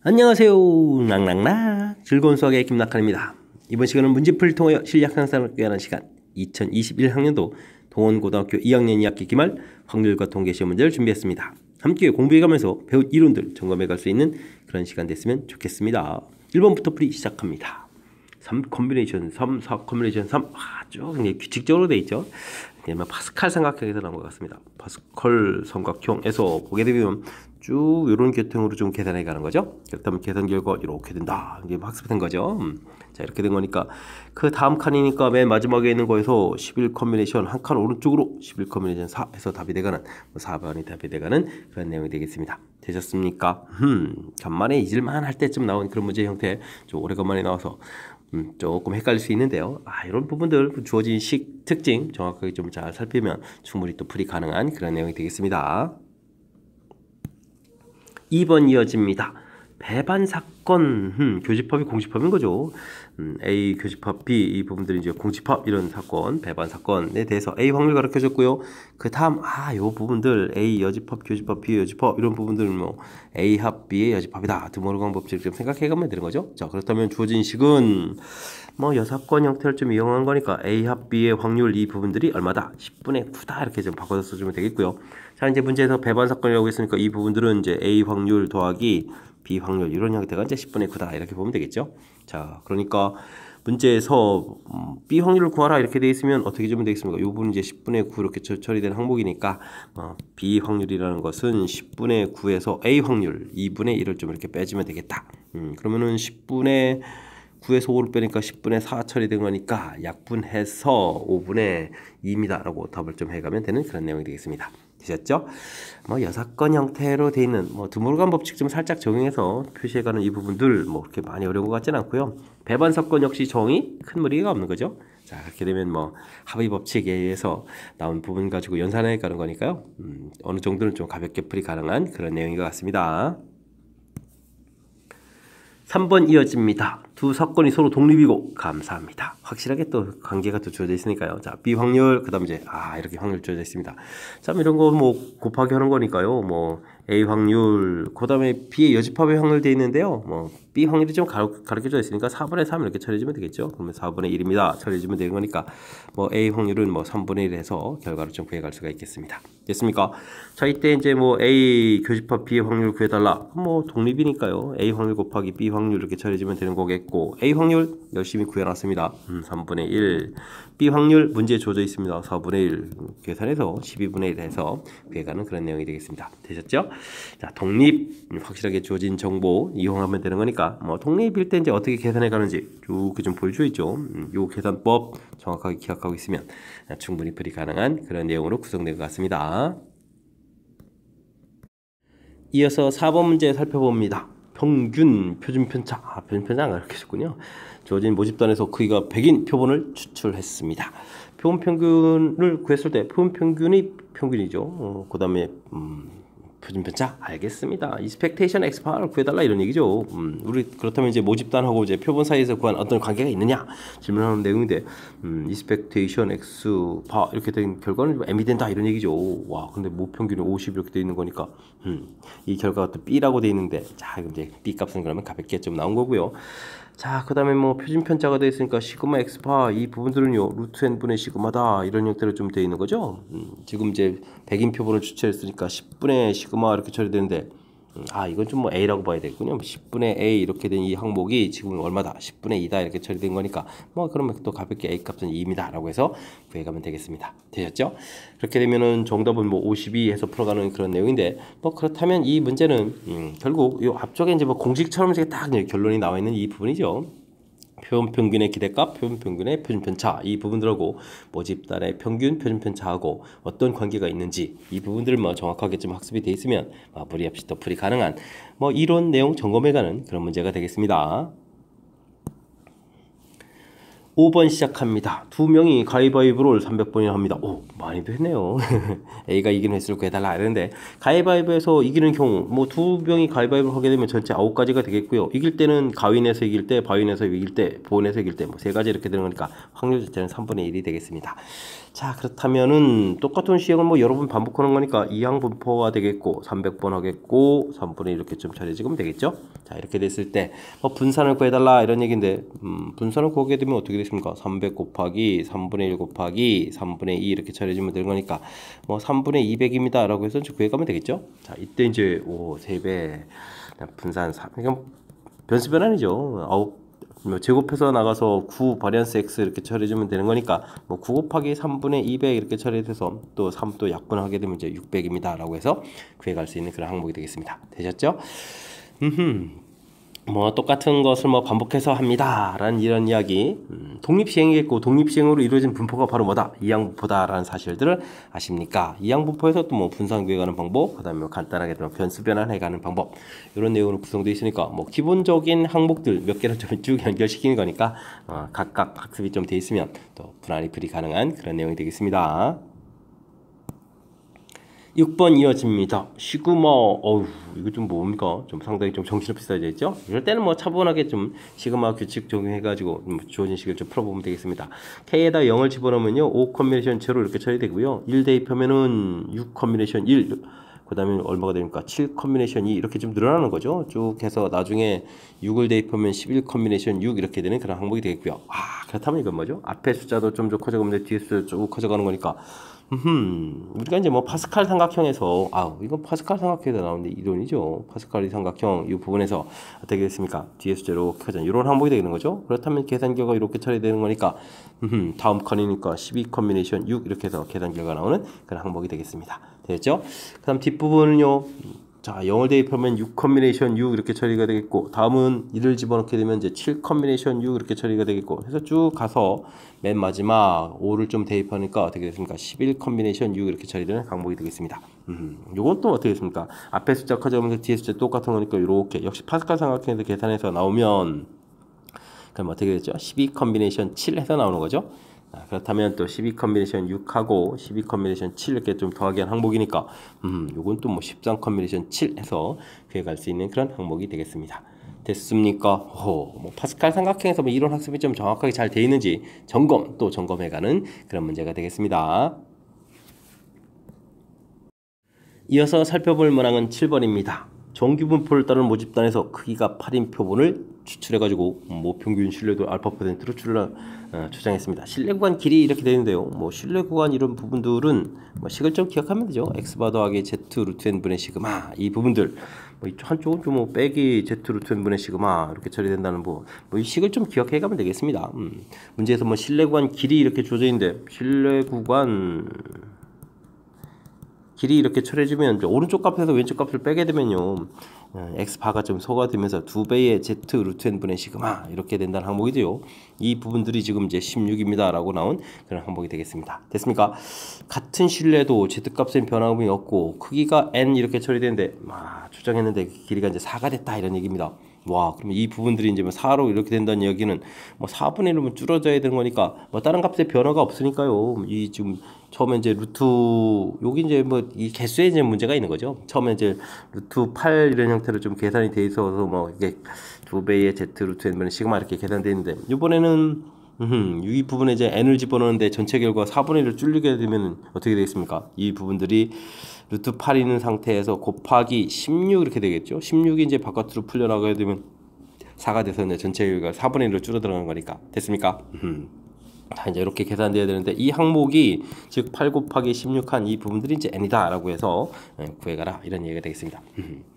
안녕하세요. 낭낭락 즐거운 수학의 김낙한입니다. 이번 시간은 문제풀이를 통하여 실력 향상을 위한 시간 2021학년도 동원고등학교 2학년 2학기 기말 확률과 통계 시험 문제를 준비했습니다. 함께 공부해가면서 배운 이론들 점검해갈 수 있는 그런 시간 됐으면 좋겠습니다. 1번부터 풀이 시작합니다. 3 콤비네이션 3, 4 콤비네이션 3 쭉 규칙적으로 돼 있죠. 파스칼 삼각형에서 나온 것 같습니다. 파스칼 삼각형에서 보게 되면 쭉 이런 계통으로 좀 계산해 가는 거죠. 그렇다면 계산 결과 이렇게 된다. 이게 학습된 거죠. 자, 이렇게 된 거니까 그 다음 칸이니까 맨 마지막에 있는 거에서 11 콤비네이션 한 칸 오른쪽으로 11 콤비네이션 4 해서 답이 되가는 4번이 답이 되가는 그런 내용이 되겠습니다. 되셨습니까? 간만에 잊을만 할 때쯤 나온 그런 문제 형태 좀 오래간만에 나와서 조금 헷갈릴 수 있는데요. 이런 부분들 주어진 식 특징 정확하게 좀 잘 살피면 충분히 또 풀이 가능한 그런 내용이 되겠습니다. 2번 이어집니다. 배반 사건, 교집합이 공집합인 거죠. A 교집합, B 이 부분들이 이제 공집합 이런 사건, 배반 사건에 대해서 A 확률 가르쳐줬고요. 그 다음 요 부분들 A 여집합, 교집합, B 여집합 이런 부분들은 뭐 A 합 B의 여집합이다. 드모르간 법칙을 좀 생각해가면 되는 거죠. 자, 그렇다면 주어진 식은 뭐 여사건 형태를 좀 이용한 거니까 A 합 B의 확률 이 부분들이 얼마다? 10분의 9다 이렇게 좀 바꿔서 써주면 되겠고요. 자, 이제 문제에서 배반 사건이라고 했으니까 이 부분들은 이제 A 확률 더하기 B 확률 이런 형태가 이제 10분의 9다 이렇게 보면 되겠죠. 자, 그러니까 문제에서 B 확률을 구하라 이렇게 돼 있으면 어떻게 주면 되겠습니까? 이 부분은 이제 10분의 9 이렇게 처리된 항목이니까 B 확률이라는 것은 10분의 9에서 A 확률 2분의 1을 좀 이렇게 빼주면 되겠다. 그러면은 10분의 9에서 5를 빼니까 10분의 4 처리된 거니까 약분해서 5분의 2입니다 라고 답을 좀 해가면 되는 그런 내용이 되겠습니다. 되셨죠? 여사건 형태로 돼 있는 드모르간 법칙 좀 살짝 적용해서 표시해가는 이 부분들 그렇게 많이 어려운 것 같지는 않고요. 배반 사건 역시 정의 큰 무리가 없는 거죠. 자, 그렇게 되면 합의 법칙에 의해서 나온 부분 가지고 연산해 가는 거니까요. 어느 정도는 좀 가볍게 풀이 가능한 그런 내용인 것 같습니다. 3번 이어집니다. 두 사건이 서로 독립이고 감사합니다. 확실하게 또 관계가 또 주어져 있으니까요. 자, B 확률 그다음 이제 이렇게 확률 주어져 있습니다. 자, 이런 거 곱하기 하는 거니까요. A 확률 그다음에 B의 여집합의 확률 돼 있는데요. B 확률이 좀 가르쳐져 있으니까 4분의 3 이렇게 처리해주면 되겠죠. 그러면 4분의 1입니다. 처리해주면 되는 거니까 A 확률은 3분의 1 해서 결과를 좀 구해갈 수가 있겠습니다. 됐습니까? 자, 이때 이제 A 교집합 B 확률 구해달라. 독립이니까요. A 확률 곱하기 B 확률 이렇게 처리해주면 되는 거겠고 A 확률 열심히 구해놨습니다. 3분의 1. B 확률 문제에 주어져 있습니다. 4분의 1 계산해서 12분의 1 해서 구해가는 그런 내용이 되겠습니다. 되셨죠? 자, 독립 확실하게 주어진 정보 이용하면 되는 거니까 독립일 때 이제 어떻게 계산해 가는지 쭉 좀 보여줘 있죠. 요 계산법 정확하게 기억하고 있으면 충분히 풀이 가능한 그런 내용으로 구성된 것 같습니다. 이어서 4번 문제 살펴봅니다. 평균 표준편차, 표준편차 안 가르쳐줬군요. 주어진 모집단에서 크기가 100인 표본을 추출했습니다. 표본 평균을 구했을 때 표본 평균이 평균이죠. 그 다음에 표준편차 알겠습니다. expectation x파를 구해달라 이런 얘기죠. 우리 그렇다면 이제 모집단하고 이제 표본 사이에서 구한 어떤 관계가 있느냐 질문하는 내용인데 expectation x파 이렇게 된 결과는 좀 m이 된다 이런 얘기죠. 와, 근데 모평균이 50 이렇게 돼 있는 거니까 이 결과가 또 b라고 돼 있는데 자, 이제 b 값은 그러면 가볍게 좀 나온 거고요. 자, 그 다음에 표준편차가 되어 있으니까 시그마 x파 이 부분들은요 루트 n분의 시그마다 이런 형태로 좀 되어 있는 거죠. 지금 이제 100인 표본을 추출했으니까 10분의 시그마 이렇게 처리되는데 이건 좀 a라고 봐야 되겠군요. 10분의 a 이렇게 된 이 항목이 지금 얼마다? 10분의 2다 이렇게 처리된 거니까 그러면 또 가볍게 a 값은 2입니다 라고 해서 구해가면 되겠습니다. 되셨죠? 그렇게 되면은 정답은 52 해서 풀어가는 그런 내용인데 그렇다면 이 문제는 결국 요 앞쪽에 이제 공식처럼 딱 결론이 나와 있는 이 부분이죠. 표본 평균의 기대값, 표본 평균의 표준편차 이 부분들하고 모집단의 평균 표준편차하고 어떤 관계가 있는지 이 부분들을 정확하게 좀 학습이 돼 있으면 무리 없이 또 풀이 가능한 이론 내용 점검해가는 그런 문제가 되겠습니다. 5번 시작합니다. 두 명이 가위바위보를 300번이나 합니다. 오, 많이도 했네요. A가 이기는 횟수를 구해달라 이러는데 가위바위보에서 이기는 경우 두 명이 가위바위보를 하게 되면 전체 9가지가 되겠고요. 이길 때는 가위내서 이길 때, 바위내서 이길 때, 보내서 이길 때 세 가지 이렇게 되는 거니까 확률 자체는 3분의 1이 되겠습니다. 자, 그렇다면은 똑같은 시행을 뭐 여러 번 반복하는 거니까 이항 분포가 되겠고 300번 하겠고 3분의 1 이렇게 좀 처리해주면 되겠죠. 자, 이렇게 됐을 때 뭐 분산을 구해달라 이런 얘기인데 분산을 구하게 되면 어떻게 되십니까? 300 곱하기 3분의 1 곱하기 3분의 2 이렇게 처리해주면 되는 거니까 뭐 3분의 200입니다 라고 해서 구해가면 되겠죠. 자, 이때 이제 3배 분산 4 그러니까 변수 변환이죠. 뭐 제곱해서 나가서 9 바리안스 x 이렇게 처리해주면 되는 거니까 뭐 9 곱하기 3분의 200 이렇게 처리해서 또 3 또 약분하게 되면 이제 600입니다 라고 해서 구해갈 수 있는 그런 항목이 되겠습니다. 되셨죠? 뭐 똑같은 것을 뭐 반복해서 합니다 라는 이런 이야기. 독립시행이겠고 독립시행으로 이루어진 분포가 바로 뭐다? 이항분포다 라는 사실들을 아십니까? 이항분포에서 또 뭐 분산 구해가는 방법, 그 다음에 간단하게 변수 변환해가는 방법 이런 내용으로 구성되어 있으니까 뭐 기본적인 항목들 몇 개를 좀 쭉 연결시키는 거니까 각각 학습이 좀 돼 있으면 또 분할이 풀이 가능한 그런 내용이 되겠습니다. 6번 이어집니다. 시그마, 이거 좀 뭡니까? 좀 상당히 좀 정신없이 써져 있죠? 이럴 때는 뭐 차분하게 좀 시그마 규칙 적용해가지고 주어진 식을 좀 풀어보면 되겠습니다. K에다 0을 집어넣으면요, 5 컨비네이션 제로 이렇게 처리되고요. 1 대입하면은 6 컨비네이션 1, 그 다음에 얼마가 됩니까? 7 컨비네이션 2 이렇게 좀 늘어나는 거죠. 쭉 해서 나중에 6을 대입하면 11 컨비네이션 6 이렇게 되는 그런 항목이 되겠고요. 그렇다면 이건 뭐죠? 앞에 숫자도 좀 커져가면 뒤에 숫자도 쭉 커져가는 거니까 우리가 이제 뭐 파스칼 삼각형에서 이건 파스칼 삼각형에서 나오는데 이론이죠. 파스칼 삼각형 이 부분에서 어떻게 됐습니까? 뒤에 숫자로 커져 이런 항목이 되는 거죠. 그렇다면 계산 결과 이렇게 처리되는 거니까 다음 칸이니까 12 컨비네이션 6 이렇게 해서 계산 결과 나오는 그런 항목이 되겠습니다. 됐죠? 그 다음 뒷부분은요. 자, 0을 대입하면 6 컨비네이션 6 이렇게 처리가 되겠고 다음은 1을 집어넣게 되면 이제 7 컨비네이션 6 이렇게 처리가 되겠고 해서 쭉 가서 맨 마지막 5를 좀 대입하니까 어떻게 됐습니까? 11 컨비네이션 6 이렇게 처리되는 항목이 되겠습니다. 요건 또 어떻게 됐습니까? 앞에 숫자 커져가면서 뒤에 숫자 똑같은 거니까 이렇게 역시 파스칼 삼각형에서 계산해서 나오면 그럼 어떻게 됐죠? 12 컨비네이션 7 해서 나오는 거죠. 그렇다면 또 12 컨비네이션 6하고 12 컨비네이션 7 이렇게 좀 더하기 한 항목이니까 요건 또 뭐 13 컨비네이션 7 해서 구해갈 수 있는 그런 항목이 되겠습니다. 됐습니까? 뭐 파스칼 삼각형에서 뭐 이론 학습이 좀 정확하게 잘 돼 있는지 또 점검해가는 그런 문제가 되겠습니다. 이어서 살펴볼 문항은 7번입니다. 정규분포를 따른 모집단에서 크기가 8인 표본을 추출해가지고 모평균 신뢰도 알파 퍼센트로 추정했습니다. 신뢰 구간 길이 이렇게 되는데요. 뭐 신뢰 구간 이런 부분들은 뭐 식을 좀 기억하면 되죠. x바 더하기 z 루트 n 분의 시그마 이 부분들 뭐 한쪽은 좀 뭐 빼기 z 루트 n 분의 시그마 이렇게 처리된다는 이 식을 좀 기억해 가면 되겠습니다. 문제에서 뭐 신뢰 구간 길이 이렇게 주어져 있는데 신뢰 구간 길이 이렇게 처리해주면 오른쪽 값에서 왼쪽 값을 빼게 되면요 x바가 좀 소가되면서 2배의 z 루트 n 분의 시그마 이렇게 된다는 항목이 돼요. 이 부분들이 지금 이제 16입니다 라고 나온 그런 항목이 되겠습니다. 됐습니까? 같은 신뢰도 z 값엔 변함이 없고 크기가 n 이렇게 처리되는데 추정했는데 길이가 이제 4가 됐다 이런 얘기입니다. 그러면 이 부분들이 이제 4로 이렇게 된다는 얘기는 4분의 1로 줄어져야 되는 거니까 다른 값에 변화가 없으니까요. 이 지금 처음에 이제 루트 여기 이제 이 개수에 이제 문제가 있는 거죠. 처음에 이제 루트 8 이런 형태로 좀 계산이 돼 있어서 이게 2배의 z 루트 n분의 시그마 이렇게 계산되어 있는데 이번에는 이 부분에 이제 n을 집어넣는데 전체 결과 4분의 1을 줄이게 되면 어떻게 되겠습니까? 이 부분들이 루트 8이 있는 상태에서 곱하기 16 이렇게 되겠죠. 16이 이제 바깥으로 풀려나가게 되면 4가 돼서 이제 전체 결과 4분의 1로 줄어 들어가는 거니까 됐습니까? 이제 이렇게 계산돼야 되는데 이 항목이 즉 8 곱하기 16한 이 부분들이 이제 n이다 라고 해서 구해가라 이런 얘기가 되겠습니다.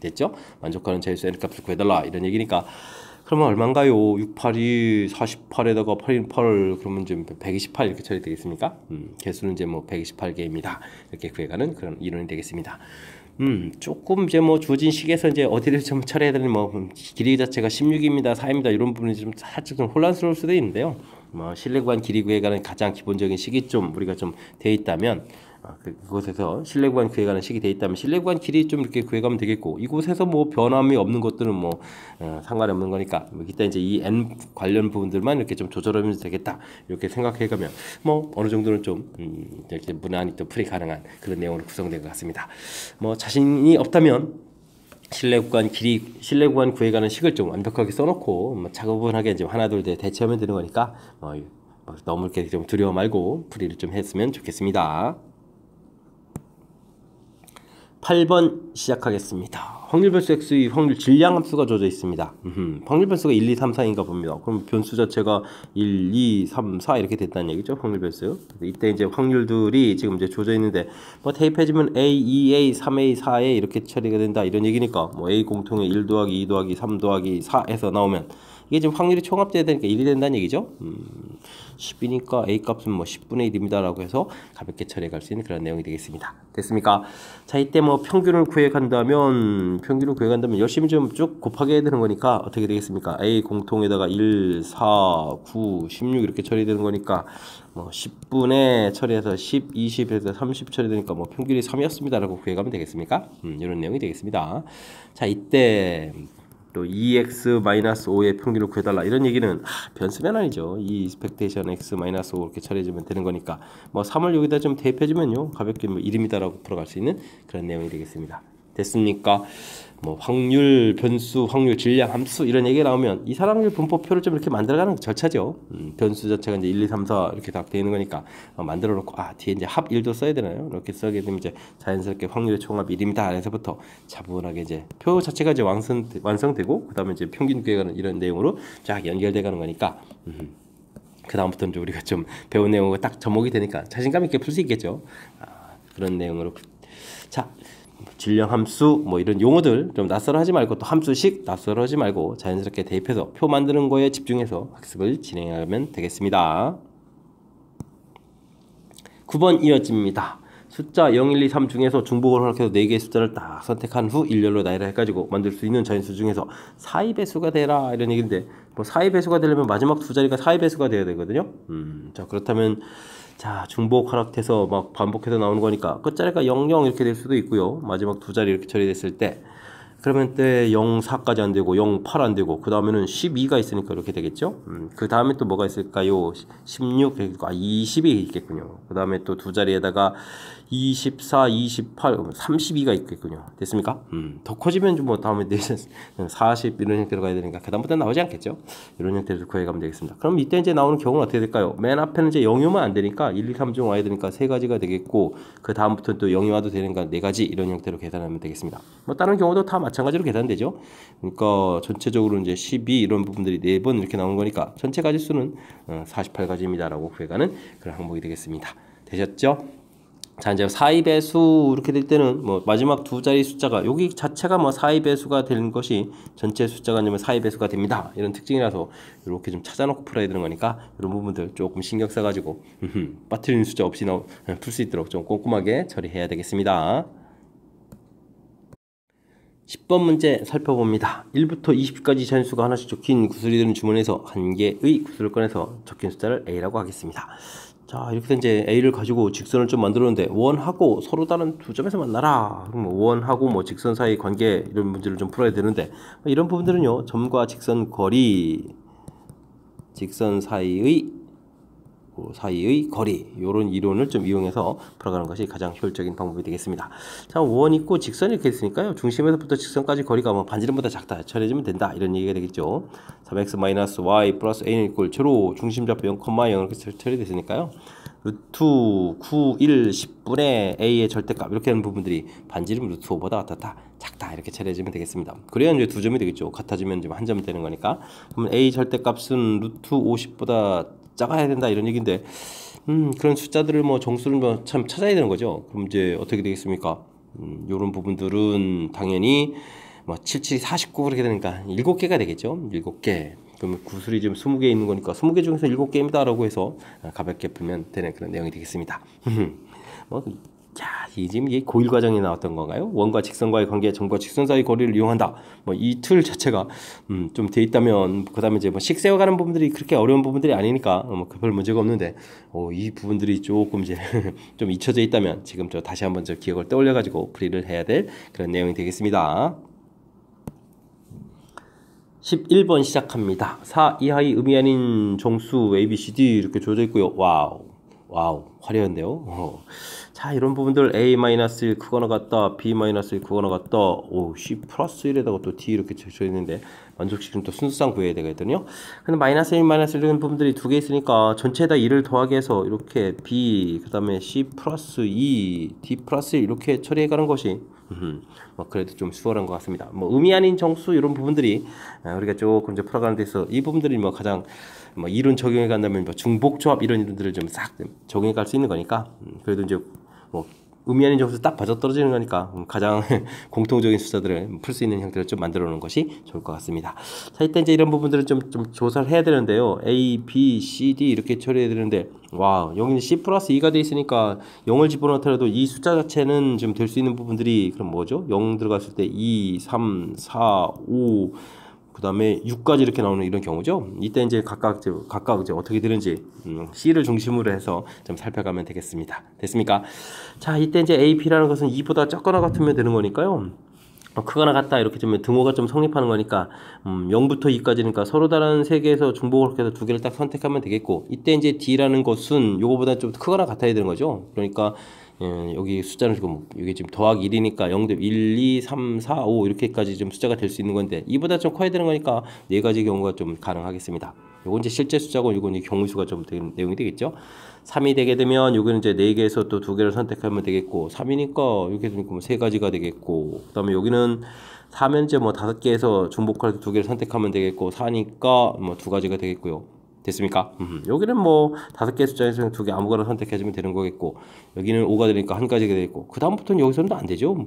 됐죠? 만족하는 자유수 n 값을 구해달라 이런 얘기니까 그러면 얼마인가요? 68이 48에다가 8인 8 그러면 좀 128 이렇게 처리되겠습니까? 개수는 이제 128개입니다. 이렇게 구해가는 그런 이론이 되겠습니다. 조금 이제 주어진 식에서 이제 어디를 좀 처리해야 되는 길이 자체가 16입니다, 4입니다 이런 부분이 좀 살짝 좀 혼란스러울 수도 있는데요. 신뢰 구간 길이 구해가는 가장 기본적인 식이 좀 우리가 좀 돼 있다면 그곳에서 신뢰 구간 구해가는 식이 돼 있다면 신뢰 구간 길이 좀 이렇게 구해가면 되겠고 이곳에서 변함이 없는 것들은 상관이 없는 거니까 이때 이제 이 n 관련 부분들만 이렇게 좀 조절하면 되겠다 이렇게 생각해가면 어느 정도는 좀 이렇게 문안이 또 풀이 가능한 그런 내용으로 구성된 것 같습니다. 자신이 없다면 신뢰 구간 구해가는 식을 좀 완벽하게 써놓고 차분하게 이제 하나 둘 대체하면 되는 거니까 너무 이렇게 좀 두려워 말고 풀이를 좀 했으면 좋겠습니다. 8번 시작하겠습니다. 확률 변수 x의 확률 질량 함수가 주어져 있습니다. 확률 변수가 1, 2, 3, 4인가 봅니다. 그럼 변수 자체가 1, 2, 3, 4 이렇게 됐다는 얘기죠. 확률 변수. 이때 이제 확률들이 지금 이제 주어져 있는데 뭐 대입해주면 A, 2A, 3A, 4A 이렇게 처리가 된다 이런 얘기니까 뭐 A 공통의 1 더하기 2 더하기 3 더하기 4에서 나오면 이게 지금 확률이 총합돼야 되니까 1이 된다는 얘기죠. 10이니까 A 값은 뭐 10분의 1입니다 라고 해서 가볍게 처리해 갈 수 있는 그런 내용이 되겠습니다. 됐습니까? 자, 이때 뭐 평균을 구해간다면 열심히 좀 쭉 곱하게 해야 되는 거니까 어떻게 되겠습니까? A 공통에다가 1, 4, 9, 16 이렇게 처리되는 거니까 뭐 10분에 처리해서 10, 20에서 30 처리되니까 뭐 평균이 3이었습니다 라고 구해가면 되겠습니까? 이런 내용이 되겠습니다. 자, 이때 또 2x-5의 평균을 구해달라 이런 얘기는 변수면 아니죠. 이 expectation x-5 이렇게 처리해주면 되는 거니까 뭐 3을 여기다 좀 대입해주면요 가볍게 뭐 1입니다라고 풀어갈 수 있는 그런 내용이 되겠습니다. 됐습니까? 뭐 확률 변수, 확률 질량 함수 이런 얘기가 나오면 이산확률 분포표를 좀 이렇게 만들어가는 절차죠. 변수 자체가 이제 1, 2, 3, 4 이렇게 딱 되어 있는 거니까 만들어 놓고 뒤에 이제 합 1도 써야 되나요? 이렇게 써게 되면 이제 자연스럽게 확률의 총합 1입니다. 에서부터 차분하게 이제 표 자체가 이제 완성되고 그다음에 이제 평균 구해가는 이런 내용으로 쫙 연결돼 가는 거니까 그 다음부터는 우리가 좀 배운 내용이 딱 접목이 되니까 자신감 있게 풀 수 있겠죠. 그런 내용으로 자. 질량 함수 뭐 이런 용어들 좀 낯설어하지 말고 또 함수식 낯설어하지 말고 자연스럽게 대입해서 표 만드는 거에 집중해서 학습을 진행하면 되겠습니다. 9번 이어집니다. 숫자 0, 1, 2, 3 중에서 중복을 허락해서 4개의 숫자를 딱 선택한 후 일렬로 나열을 해가지고 만들 수 있는 자연수 중에서 4의 배수가 되라 이런 얘기인데 뭐 4의 배수가 되려면 마지막 두 자리가 4의 배수가 돼야 되거든요. 자 그렇다면 자 중복 허락해서 막 반복해서 나오는 거니까 끝자리가 0, 0 이렇게 될 수도 있고요. 마지막 두 자리 이렇게 처리됐을 때 그러면 때 0, 4까지 안 되고 0, 8 안 되고 그 다음에는 12가 있으니까 이렇게 되겠죠. 그 다음에 또 뭐가 있을까요? 16, 20이 있겠군요. 그 다음에 또 두 자리에다가 24, 28, 32가 있겠군요. 됐습니까? 더 커지면 좀 뭐 다음에 40 이런 형태로 가야 되니까 그 다음부터는 나오지 않겠죠. 이런 형태로 구해가면 되겠습니다. 그럼 이때 이제 나오는 경우는 어떻게 될까요? 맨 앞에는 이제 0이 오면 안 되니까 1, 2, 3 중 와야 되니까 세 가지가 되겠고 그 다음부터는 또 0이 와도 되니까 네 가지 이런 형태로 계산하면 되겠습니다. 뭐 다른 경우도 다 마찬가지로 계산되죠. 그러니까 전체적으로 이제 12 이런 부분들이 4번 이렇게 나오는 거니까 전체 가지수는 48가지입니다라고 구해가는 그런 항목이 되겠습니다. 되셨죠? 자 이제 4의 배수 이렇게 될 때는 뭐 마지막 두 자리 숫자가 여기 자체가 뭐 4의 배수가 되는 것이 전체 숫자가 아니면 4의 배수가 됩니다. 이런 특징이라서 이렇게 좀 찾아놓고 풀어야 되는 거니까 이런 부분들 조금 신경 써가지고 빠뜨리는 숫자 없이 풀 수 있도록 좀 꼼꼼하게 처리해야 되겠습니다. 10번 문제 살펴봅니다. 1부터 20까지 자연수가 하나씩 적힌 구슬이 되는 주머니에서 한 개의 구슬을 꺼내서 적힌 숫자를 A라고 하겠습니다. 자 이렇게 된 이제 A를 가지고 직선을 좀 만들었는데 원하고 서로 다른 두 점에서 만나라. 그럼 뭐 원하고 뭐 직선 사이 관계 이런 문제를 좀 풀어야 되는데 이런 부분들은요 점과 직선 거리, 직선 사이의 거리 이런 이론을 좀 이용해서 풀어가는 것이 가장 효율적인 방법이 되겠습니다. 자 원 있고 직선이 이렇게 있으니까요 중심에서부터 직선까지 거리가 뭐 반지름보다 작다 처리해주면 된다 이런 얘기가 되겠죠. 3x-y 플러스 a는 이꼴 제로 중심 잡고 0,0 이렇게 처리됐으니까요 루트 9, 1, 10분의 a의 절대값 이렇게 하는 부분들이 반지름 루트 5보다 어떻다 작다 이렇게 처리해주면 되겠습니다. 그래야 이제 두 점이 되겠죠. 같아지면 이제 한 점 되는 거니까. 그러면 a 절대값은 루트 50보다 작아야 된다 이런 얘기인데 그런 숫자들을 뭐 정수를 뭐 참 찾아야 되는 거죠. 그럼 이제 어떻게 되겠습니까? 요런 부분들은 당연히 뭐 7, 7, 49 그렇게 되니까 7개가 되겠죠. 7개. 그러면 구슬이 지금 20개 있는 거니까 20개 중에서 7개입니다 라고 해서 가볍게 풀면 되는 그런 내용이 되겠습니다. 뭐 자, 지금 이게 고1 과정에 나왔던 건가요? 원과 직선과의 관계, 점과 직선 사이 거리를 이용한다. 뭐 이 틀 자체가 좀 돼 있다면 그다음에 이제 뭐 식세워가는 부분들이 그렇게 어려운 부분들이 아니니까 뭐 별 문제가 없는데 이 부분들이 조금 이제 좀 잊혀져 있다면 지금 저 다시 한번 저 기억을 떠올려 가지고 풀이를 해야 될 그런 내용이 되겠습니다. 11번 시작합니다. 4 이하의 의미 아닌 정수 A, B, C, D 이렇게 주어져 있고요. 와우. 와우, 화려한데요. 자, 이런 부분들 A-1 크거나 같다, B-1 크거나 같다, 오, C 플러스 1에다가 또 D 이렇게 적혀 있는데 만족시키는 또 순수상 구해야 되거든요. 근데 마이너스 1, 마이너스 1 이런 부분들이 두 개 있으니까 전체에다 2를 더하게 해서 이렇게 B, 그 다음에 C 플러스 2, D 플러스 1 이렇게 처리해 가는 것이 뭐 그래도 좀 수월한 것 같습니다. 뭐 의미 아닌 정수 이런 부분들이 우리가 조금 이제 풀어가는 데서 이 부분들이 뭐 가장 뭐 이론 적용해 간다면 뭐 중복조합 이런 이론들을 좀 싹 적용해 갈 수 있는 거니까 그래도 이제 뭐 의미 아닌 정수 딱 맞아 떨어지는 거니까 가장 공통적인 숫자들을 풀 수 있는 형태를 좀 만들어 놓는 것이 좋을 것 같습니다. 자, 이때 이제 이런 부분들을 좀 조사를 해야 되는데요. A, B, C, D 이렇게 처리해야 되는데 와, 여기는 C 플러스 2가 돼 있으니까 0을 집어넣더라도 이 숫자 자체는 좀 될 수 있는 부분들이 그럼 뭐죠? 0 들어갔을 때 2, 3, 4, 5 그 다음에 6까지 이렇게 나오는 이런 경우죠. 이때 이제 각각 이제 어떻게 되는지 C를 중심으로 해서 좀 살펴가면 되겠습니다. 됐습니까? 자, 이때 이제 AP라는 것은 2보다 적거나 같으면 되는 거니까요. 크거나 같다 이렇게 좀 등호가 좀 성립하는 거니까 0부터 2까지니까 서로 다른 세 개에서 중복을 그렇게 해서 두 개를 딱 선택하면 되겠고 이때 이제 D라는 것은 요거보다 좀 크거나 같아야 되는 거죠. 그러니까 여기 숫자는 지금 이게 지금 더하기 1이니까 0대 1, 2, 3, 4, 5 이렇게까지 좀 숫자가 될 수 있는 건데 이보다 좀 커야 되는 거니까 네 가지 경우가 좀 가능하겠습니다. 요건 이제 실제 숫자고 이건 이제 경우수가 좀 내용이 되겠죠. 3이 되게 되면 요거는 이제 4개에서 또 2개를 선택하면 되겠고 3이니까 이렇게 되니까 뭐 3가지가 되겠고 그다음에 여기는 4면 이제 뭐 5개에서 중복할 때 2개를 선택하면 되겠고 4니까 뭐 2가지가 되겠고요. 됐습니까? 여기는 뭐 5개 숫자에서 2개 아무거나 선택해주면 되는 거겠고 여기는 5가 되니까 한 가지가 되겠고 그 다음부터는 여기서는 안 되죠.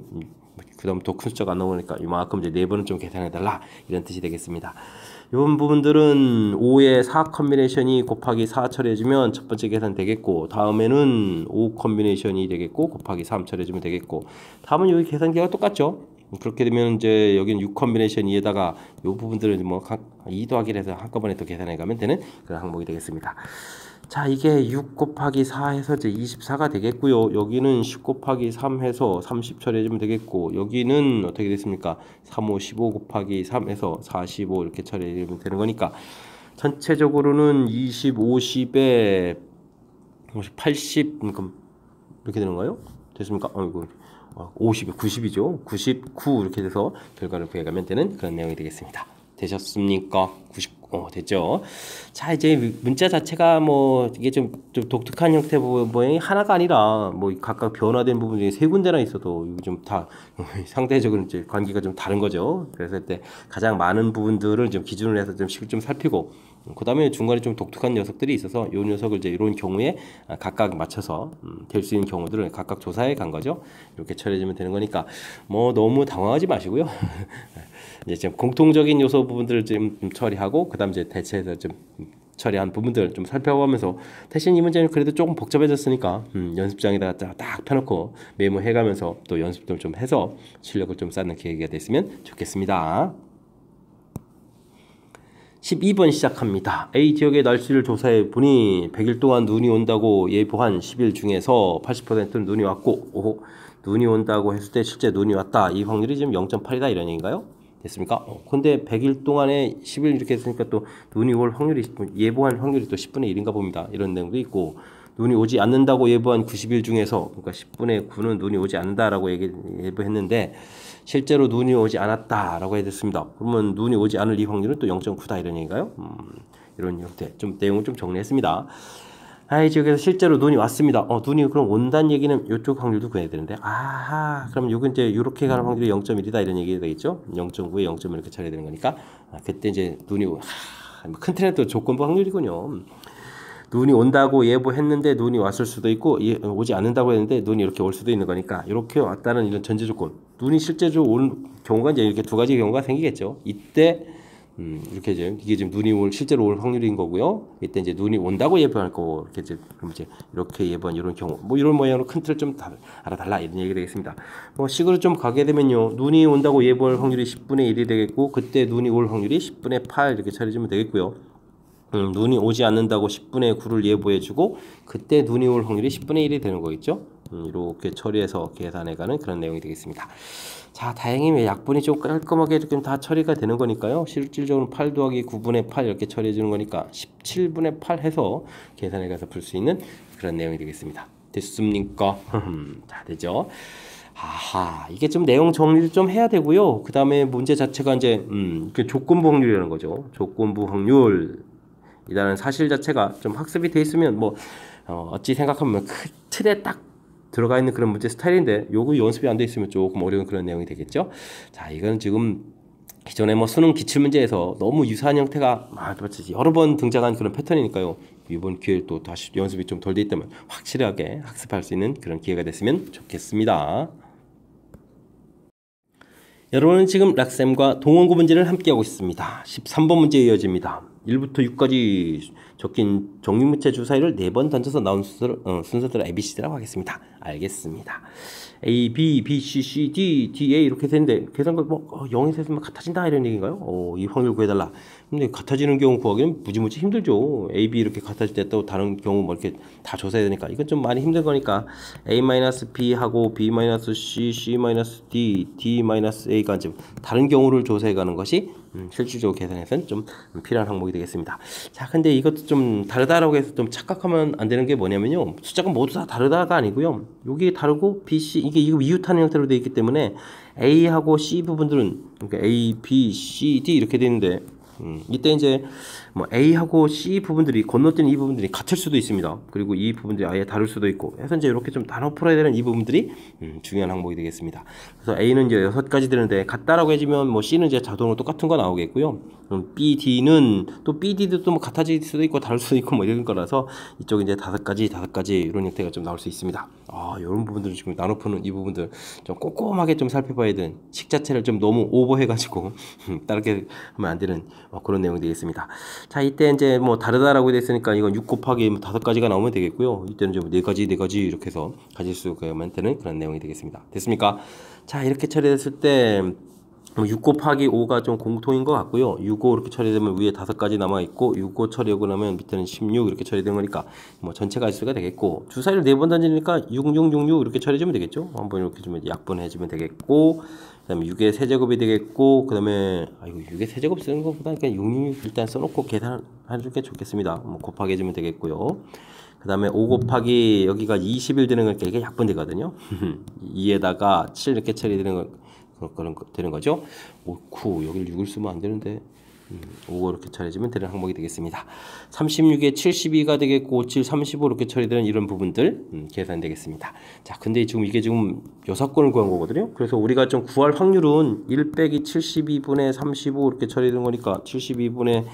그 다음 더 큰 숫자가 안 나오니까 이만큼 이제 4번은 좀 계산해달라 이런 뜻이 되겠습니다. 이런 부분들은 5의 4 컨비네이션이 곱하기 4 처리해주면 첫 번째 계산 되겠고 다음에는 5 컨비네이션이 되겠고 곱하기 3 처리해주면 되겠고 다음은 여기 계산기가 똑같죠. 그렇게 되면 이제 여기는 6 컨비네이션 2에다가 이 부분들을 뭐 2 더하기를 해서 한꺼번에 또 계산해 가면 되는 그런 항목이 되겠습니다. 자, 이게 6 곱하기 4 해서 이제 24가 되겠고요. 여기는 10 곱하기 3 해서 30 처리해주면 되겠고 여기는 어떻게 됐습니까? 3, 5, 15 곱하기 3 해서 45 이렇게 처리해주면 되는 거니까 전체적으로는 20, 50에 80 이렇게 되는 거예요? 됐습니까? 이거 50이 90이죠. 99 이렇게 돼서 결과를 구해가면 되는 그런 내용이 되겠습니다. 되셨습니까? 90 됐죠. 자, 이제 문자 자체가 뭐 이게 좀 독특한 형태 모양이 하나가 아니라 뭐 각각 변화된 부분 중에 세 군데나 있어도 이거 좀 다 상대적으로 이제 관계가 좀 다른 거죠. 그래서 때 가장 많은 부분들을 좀 기준으로 해서 좀 식을 좀 살피고 그 다음에 중간에 좀 독특한 녀석들이 있어서 이 녀석을 이제 이런 경우에 각각 맞춰서 될 수 있는 경우들을 각각 조사해 간 거죠. 이렇게 처리해주면 되는 거니까 뭐 너무 당황하지 마시고요. 이제 지금 공통적인 요소 부분들을 좀 처리하고 그다음 이제 대체해서 좀 처리한 부분들 좀 살펴보면서 대신 이 문제는 그래도 조금 복잡해졌으니까 연습장에다가 딱 펴놓고 메모해가면서 또 연습도 좀 해서 실력을 좀 쌓는 계기가 됐으면 좋겠습니다. 12번 시작합니다. A 지역의 날씨를 조사해 보니 100일 동안 눈이 온다고 예보한 10일 중에서 80%는 눈이 왔고 눈이 온다고 했을 때 실제 눈이 왔다. 이 확률이 지금 0.8이다 이런 얘기인가요? 됐습니까? 근데 100일 동안에 10일 이렇게 했으니까 또 눈이 올 확률이 예보한 확률이 또 10분의 1인가 봅니다. 이런 내용도 있고 눈이 오지 않는다고 예보한 90일 중에서 그러니까 10분의 9는 눈이 오지 않는다라고 예보했는데 실제로 눈이 오지 않았다라고 해야 됐습니다. 그러면 눈이 오지 않을 이 확률은 또 0.9다 이런 얘기인가요? 이런 형태 좀 내용을 좀 정리했습니다. 이 지역에서 실제로 눈이 왔습니다. 눈이 그럼 온다는 얘기는 이쪽 확률도 구해야 되는데 그럼 이건 이제 이렇게 가는 확률이 0.1이다 이런 얘기가 되겠죠. 0.9에 0.1 이렇게 처리해야 되는 거니까 그때 이제 눈이 큰 틀은 또 조건부 확률이군요. 눈이 온다고 예보했는데 눈이 왔을 수도 있고 오지 않는다고 했는데 눈이 이렇게 올 수도 있는 거니까 이렇게 왔다는 이런 전제 조건 눈이 실제로 온 경우가 이제 이렇게 두 가지 경우가 생기겠죠. 이때 이렇게 이게 지금 눈이 실제로 올 확률인 거고요. 이때 이제 눈이 온다고 예보할 거고 이렇게 이제 그럼 이제 이렇게 예보한 이런 경우 뭐 이런 모양으로 큰 틀을 좀 알아달라 이런 얘기가 되겠습니다. 뭐 식으로 좀 가게 되면요. 눈이 온다고 예보할 확률이 10분의 1이 되겠고 그때 눈이 올 확률이 10분의 8 이렇게 처리해주면 되겠고요. 눈이 오지 않는다고 10분의 9를 예보해주고 그때 눈이 올 확률이 10분의 1이 되는 거겠죠. 이렇게 처리해서 계산해가는 그런 내용이 되겠습니다. 자, 다행히 약분이 좀 깔끔하게 이렇게 다 처리가 되는 거니까요. 실질적으로 8 더하기 9분의 8 이렇게 처리해 주는 거니까 17분의 8 해서 계산해 가서 풀 수 있는 그런 내용이 되겠습니다. 됐습니까? 자, 되죠? 아하, 이게 좀 내용 정리를 좀 해야 되고요. 그 다음에 문제 자체가 이제 조건부 확률이라는 거죠. 조건부 확률이라는 사실 자체가 좀 학습이 돼 있으면 뭐 어찌 생각하면 그 틀에 딱 들어가 있는 그런 문제 스타일인데 요거 연습이 안 돼 있으면 조금 어려운 그런 내용이 되겠죠. 자, 이건 지금 기존에 뭐 수능 기출문제에서 너무 유사한 형태가 여러 번 등장한 그런 패턴이니까요. 이번 기회에 또 다시 연습이 좀 덜 돼 있다면 확실하게 학습할 수 있는 그런 기회가 됐으면 좋겠습니다. 여러분은 지금 락쌤과 동원구 문제를 함께하고 있습니다. 13번 문제 이어집니다. 1부터 6까지 적힌 정육문제 주사위를 4번 던져서 나온 순서대로 ABCD라고 하겠습니다. 알겠습니다. A, B, B, C, C, D, D, A 이렇게 되는데 계산과 뭐 0에서 했으면 같아진다 이런 얘기인가요? 이 확률 구해달라. 근데 같아지는 경우 구하기는 무지무지 힘들죠. A, B 이렇게 같아질 때 또 다른 경우 뭐 이렇게 다 조사해야 되니까 이건 좀 많이 힘든 거니까 A-B 하고 B-C, C-D, D-A가 이제 다른 경우를 조사해 가는 것이 실질적으로 계산해서는 좀 필요한 항목이 되겠습니다. 자, 근데 이것도 좀 다르다라고 해서 좀 착각하면 안 되는 게 뭐냐면요. 숫자가 모두 다 다르다가 아니고요. 여기 다르고 B, C 이거 이웃하는 형태로 되어 있기 때문에 A하고 C 부분들은 그러니까 A, B, C, D 이렇게 되는데 이때 이제 뭐 A하고 C 부분들이 건너뛰는 이 부분들이 같을 수도 있습니다. 그리고 이 부분들이 아예 다를 수도 있고 해서 이제 이렇게 좀 나눠 풀어야 되는 이 부분들이 중요한 항목이 되겠습니다. 그래서 A는 이제 6가지 되는데 같다라고 해주면 뭐 C는 이제 자동으로 똑같은 거 나오겠고요. B, D는 또 B, D도 또 뭐 같아질 수도 있고 다를 수도 있고 뭐 이런 거라서 이쪽 이제 5가지 이런 형태가 좀 나올 수 있습니다. 이런 부분들을 지금 나눠 푸는 이 부분들 좀 꼼꼼하게 좀 살펴봐야 되는 식 자체를 좀 너무 오버해가지고 다르게 하면 안 되는 그런 내용이 되겠습니다. 자, 이때 이제 뭐 다르다라고 됐으니까 이건 6 곱하기 5가지가 나오면 되겠고요. 이때는 좀 4가지 이렇게 해서 가질 수가 되는 그런 내용이 되겠습니다. 됐습니까? 자, 이렇게 처리됐을 때 6 곱하기 5가 좀 공통인 것 같고요. 6, 5 이렇게 처리되면 위에 5가지 남아있고 6, 5 처리하고 나면 밑에는 16 이렇게 처리된 거니까 뭐 전체 가지수가 되겠고 주사위를 4번 던지니까 6, 6, 6, 6 이렇게 처리해주면 되겠죠. 한번 이렇게 좀 약분해주면 되겠고 그 다음에 6의 세제곱이 되겠고 그 다음에 이거 6의 세제곱 쓰는 것보다 그냥 6, 6 일단 써놓고 계산해주는 게 좋겠습니다. 뭐 곱하기 해주면 되겠고요. 그 다음에 5 곱하기 여기가 20일 되는 거니까 이게 약분되거든요. 2에다가 7 이렇게 처리되는 거 그런 되는 거죠. 옳고 여기를 6을 쓰면 안 되는데 5가 이렇게 처리해주면 되는 항목이 되겠습니다. 36에 72가 되겠고 7, 35 이렇게 처리되는 이런 부분들 계산되겠습니다. 자, 근데 지금 이게 지금 요사건을 구한 거거든요. 그래서 우리가 좀 구할 확률은 1 빼기 72분의 35 이렇게 처리되는 거니까 72분의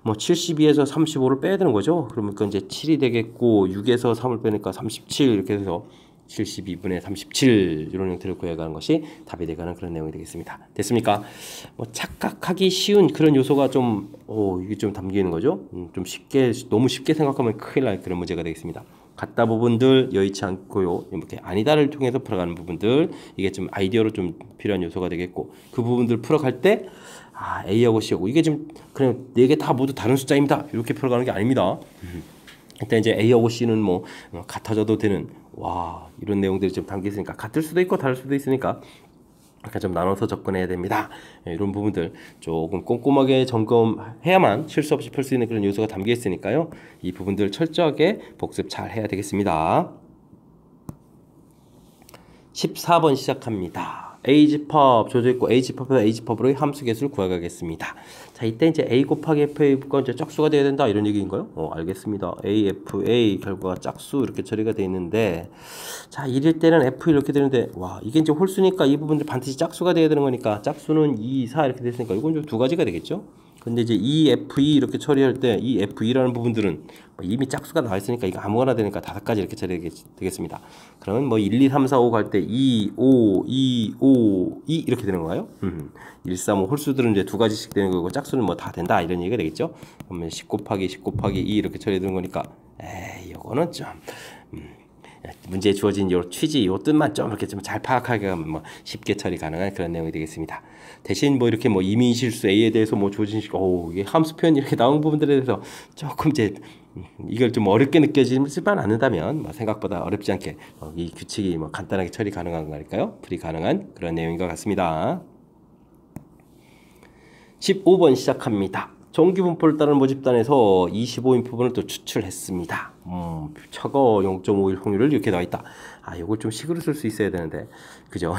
뭐 72에서 35를 빼야 되는 거죠. 그러니까 이제 7이 되겠고 6에서 3을 빼니까 37 이렇게 해서 72분의 37 이런 형태를 구해가는 것이 답이 되가는 그런 내용이 되겠습니다. 됐습니까? 뭐 착각하기 쉬운 그런 요소가 좀 이게 좀 담기는 거죠. 좀 너무 쉽게 생각하면 큰일 날 그런 문제가 되겠습니다. 같다 부분들 여의치 않고요. 이렇게 아니다를 통해서 풀어가는 부분들 이게 좀 아이디어로 좀 필요한 요소가 되겠고 그 부분들 풀어갈 때 A하고 C하고 이게 지금 그냥 4개 다 모두 다른 숫자입니다. 이렇게 풀어가는 게 아닙니다. 일단 이제 A하고 C는 뭐 같아져도 되는 이런 내용들이 좀 담겨 있으니까 같을 수도 있고 다를 수도 있으니까 약간 좀 나눠서 접근해야 됩니다. 이런 부분들 조금 꼼꼼하게 점검해야만 실수 없이 풀 수 있는 그런 요소가 담겨 있으니까요. 이 부분들 철저하게 복습 잘 해야 되겠습니다. 14번 시작합니다. A집합 조져 있고 A집합에서 A집합으로 함수 개수를 구하겠습니다. 자, 이때 이제 A 곱하기 FA가 이제 짝수가 돼야 된다 이런 얘기인가요? 알겠습니다. AFA 결과가 짝수 이렇게 처리가 되어 있는데 자, 이럴 때는 F 이렇게 되는데 이게 이제 홀수니까 이 부분들 반드시 짝수가 돼야 되는 거니까 짝수는 2, 4 이렇게 됐으니까 이건 좀 2가지가 되겠죠? 근데 이제 EFE 이렇게 처리할 때 이 FE라는 부분들은 이미 짝수가 나와 있으니까 이거 아무거나 되니까 5가지 이렇게 처리되겠습니다. 그러면 뭐 1, 2, 3, 4, 5 갈 때 2, 5, 2, 5, 2 이렇게 되는 건가요? 1, 3, 5 홀수들은 이제 2가지씩 되는 거고 짝수는 뭐 다 된다 이런 얘기가 되겠죠? 그러면 10 곱하기 2 이렇게 처리되는 거니까 이거는 좀 문제에 주어진 요 취지, 요 뜻만 좀 이렇게 좀 잘 파악하게 하면 뭐 쉽게 처리 가능한 그런 내용이 되겠습니다. 대신 뭐 이렇게 뭐 이민 실수 A에 대해서 뭐 주어진 식, 이게 함수 표현 이렇게 나온 부분들에 대해서 조금 이제 이걸 좀 어렵게 느껴지지만 않는다면 뭐 생각보다 어렵지 않게 이 규칙이 뭐 간단하게 처리 가능한 거니까요. 풀이 가능한 그런 내용인 것 같습니다. 15번 시작합니다. 정규분포를 따르는 모집단에서 25인 표본을 또 추출했습니다. 차거 0.51 확률을 이렇게 나와 있다. 요걸 좀 식으로 쓸 수 있어야 되는데, 그죠?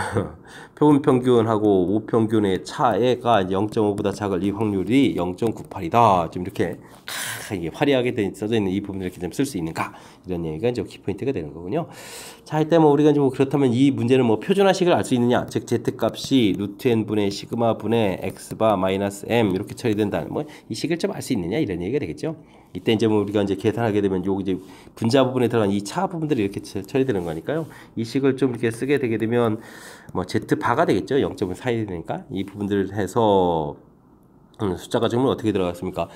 표본 평균하고 우평균의 차이가 0.5보다 작을 이 확률이 0.98이다. 좀 이렇게 화려하게 써져 있는 이 부분을 이렇게 좀 쓸 수 있는가? 이런 얘기가 이제 키포인트가 되는 거군요. 자, 일단 뭐 우리가 이제 뭐 그렇다면 이 문제는 뭐 표준화식을 알 수 있느냐? 즉 z 값이 루트 n 분의 시그마 분의 x 바 마이너스 m 이렇게 처리된다. 뭐 이 식을 좀 알 수 있느냐? 이런 얘기가 되겠죠. 이때 이제 뭐 우리가 이제 계산하게 되면 요 이제 분자 부분에 들어간 이 차 부분들이 이렇게 처리되는 거니까요. 이 식을 좀 이렇게 쓰게 되게 되면 뭐 z 바가 되겠죠. 0.을 사이 되니까 이 부분들을 해서 숫자가 지금 어떻게 들어갔습니까?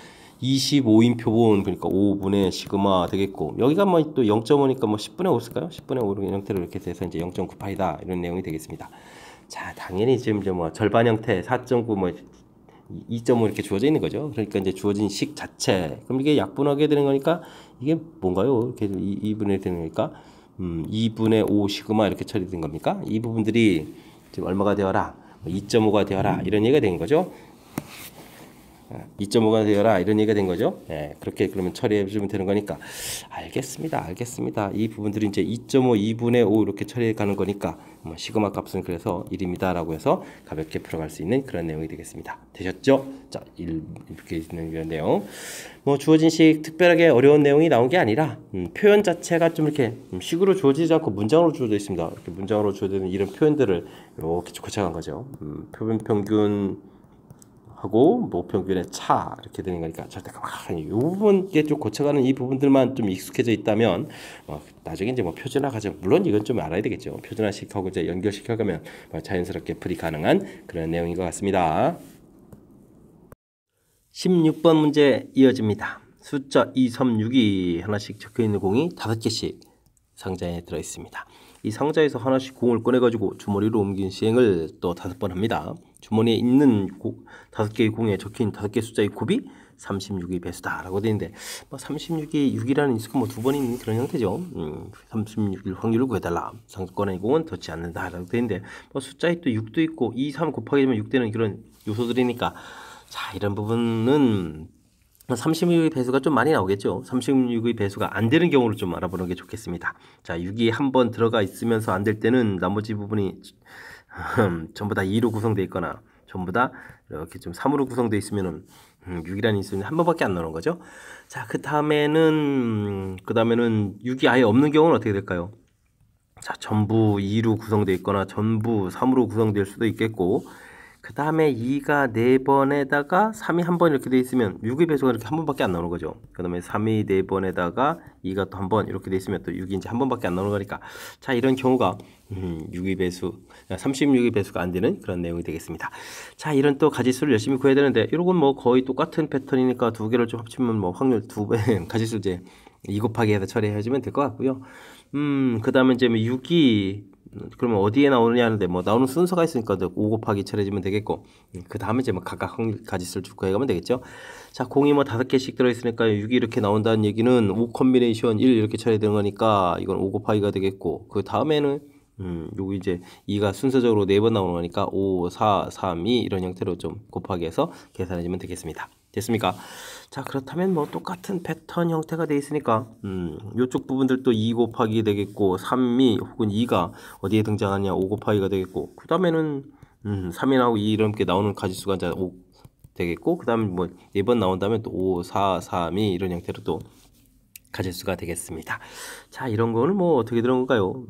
25인 표본 그러니까 5분의 시그마 되겠고 여기가 뭐 또 0.5니까 뭐 10분의 5 쓸까요? 10분의 5 형태로 이렇게 돼서 이제 0.98이다 이런 내용이 되겠습니다. 자, 당연히 지금 이제 뭐 절반 형태 4.9 뭐 2.5 이렇게 주어져 있는 거죠. 그러니까 이제 주어진 식 자체 그럼 이게 약분하게 되는 거니까 이게 뭔가요? 이렇게 2분의 되는 거니까 2분의 5 시그마 이렇게 처리된 겁니까? 이 부분들이 지금 얼마가 되어라 2.5가 되어라 이런 얘기가 된 거죠. 2.5가 되어라 이런 얘기가 된 거죠. 예, 그렇게 그러면 처리해 주면 되는 거니까 알겠습니다. 이 부분들이 이제 2.5, 2분의 5 이렇게 처리해 가는 거니까 뭐 시그마 값은 그래서 1입니다라고 해서 가볍게 풀어갈 수 있는 그런 내용이 되겠습니다. 되셨죠? 자, 이렇게 있는 그런 내용. 뭐 주어진 식 특별하게 어려운 내용이 나온 게 아니라 표현 자체가 좀 이렇게 식으로 주어지지 않고 문장으로 주어져 있습니다. 이렇게 문장으로 주어지는 이런 표현들을 이렇게 고쳐간 거죠. 표본 평균 하고 모평균의 차 이렇게 되는 거니까 절대 이 부분에 좀 고쳐가는 이 부분들만 좀 익숙해져 있다면 나중에 이제 뭐 표준화 과정 물론 이건 좀 알아야 되겠죠. 표준화식하고 이제 연결시켜가면 자연스럽게 풀이 가능한 그런 내용인 것 같습니다. 16번 문제 이어집니다. 숫자 2, 3, 6이 하나씩 적혀있는 공이 5개씩 상자에 들어있습니다. 이 상자에서 하나씩 공을 꺼내가지고 주머니로 옮긴 시행을 또 5번 합니다. 주머니에 있는 5개의 공에 적힌 5개 숫자의 곱이 36의 배수다 라고 되어 있는데 36이 6이라는 수가 뭐 2번 있는 그런 형태죠. 36일 확률을 구해달라. 상권의 공은 덧지 않는다 라고 되어 있는데 숫자에 또 6도 있고 2, 3 곱하게 되면 6되는 그런 요소들이니까 자, 이런 부분은 36의 배수가 좀 많이 나오겠죠. 36의 배수가 안 되는 경우를 좀 알아보는 게 좋겠습니다. 자, 6이 한번 들어가 있으면서 안 될 때는 나머지 부분이 전부 다 2로 구성되어 있거나 전부 다 이렇게 좀 3으로 구성되어 있으면은 6이라는 인수는 한 번밖에 안 나오는 거죠. 자, 그 다음에는 6이 아예 없는 경우는 어떻게 될까요? 자, 전부 2로 구성되어 있거나 전부 3으로 구성될 수도 있겠고 그 다음에 2가 4번에다가 3이 한 번 이렇게 돼 있으면 6의 배수가 이렇게 한 번밖에 안 나오는 거죠. 그 다음에 3이 4번에다가 2가 또 한 번 이렇게 돼 있으면 또 6이 이제 한 번밖에 안 나오는 거니까 자, 이런 경우가 6의 배수 36의 배수가 안 되는 그런 내용이 되겠습니다. 자, 이런 또 가지수를 열심히 구해야 되는데 이런 건 뭐 거의 똑같은 패턴이니까 두 개를 좀 합치면 뭐 확률 2배 가지수 이제 2 곱하기 해서 처리해주면 될 것 같고요. 그 다음에 이제 6이 그러면 어디에 나오느냐 하는데 뭐 나오는 순서가 있으니까 5 곱하기 처리해주면 되겠고 그 다음에 이제 뭐 각각 확률 가지수를 쭉 구해가면 되겠죠. 자, 공이 뭐 5개씩 들어있으니까 6이 이렇게 나온다는 얘기는 5 콤비네이션 1 이렇게 처리되는 거니까 이건 5 곱하기가 되겠고 그 다음에는 여기 이제 2가 순서적으로 4번 나오는 거니까 5, 4, 3, 2 이런 형태로 좀 곱하기 해서 계산해주면 되겠습니다. 됐습니까? 자, 그렇다면 뭐 똑같은 패턴 형태가 되어 있으니까 이쪽 부분들도 2 곱하기 되겠고 3이 혹은 2가 어디에 등장하냐 5 곱하기가 되겠고 그 다음에는 3이나오고 2 이렇게 나오는 가지수가 이제 5 되겠고 그 다음에 뭐 4번 나온 다음에 또 5, 4, 3, 2 이런 형태로 또 가지수가 되겠습니다. 자, 이런 거는 뭐 어떻게 되는 건가요?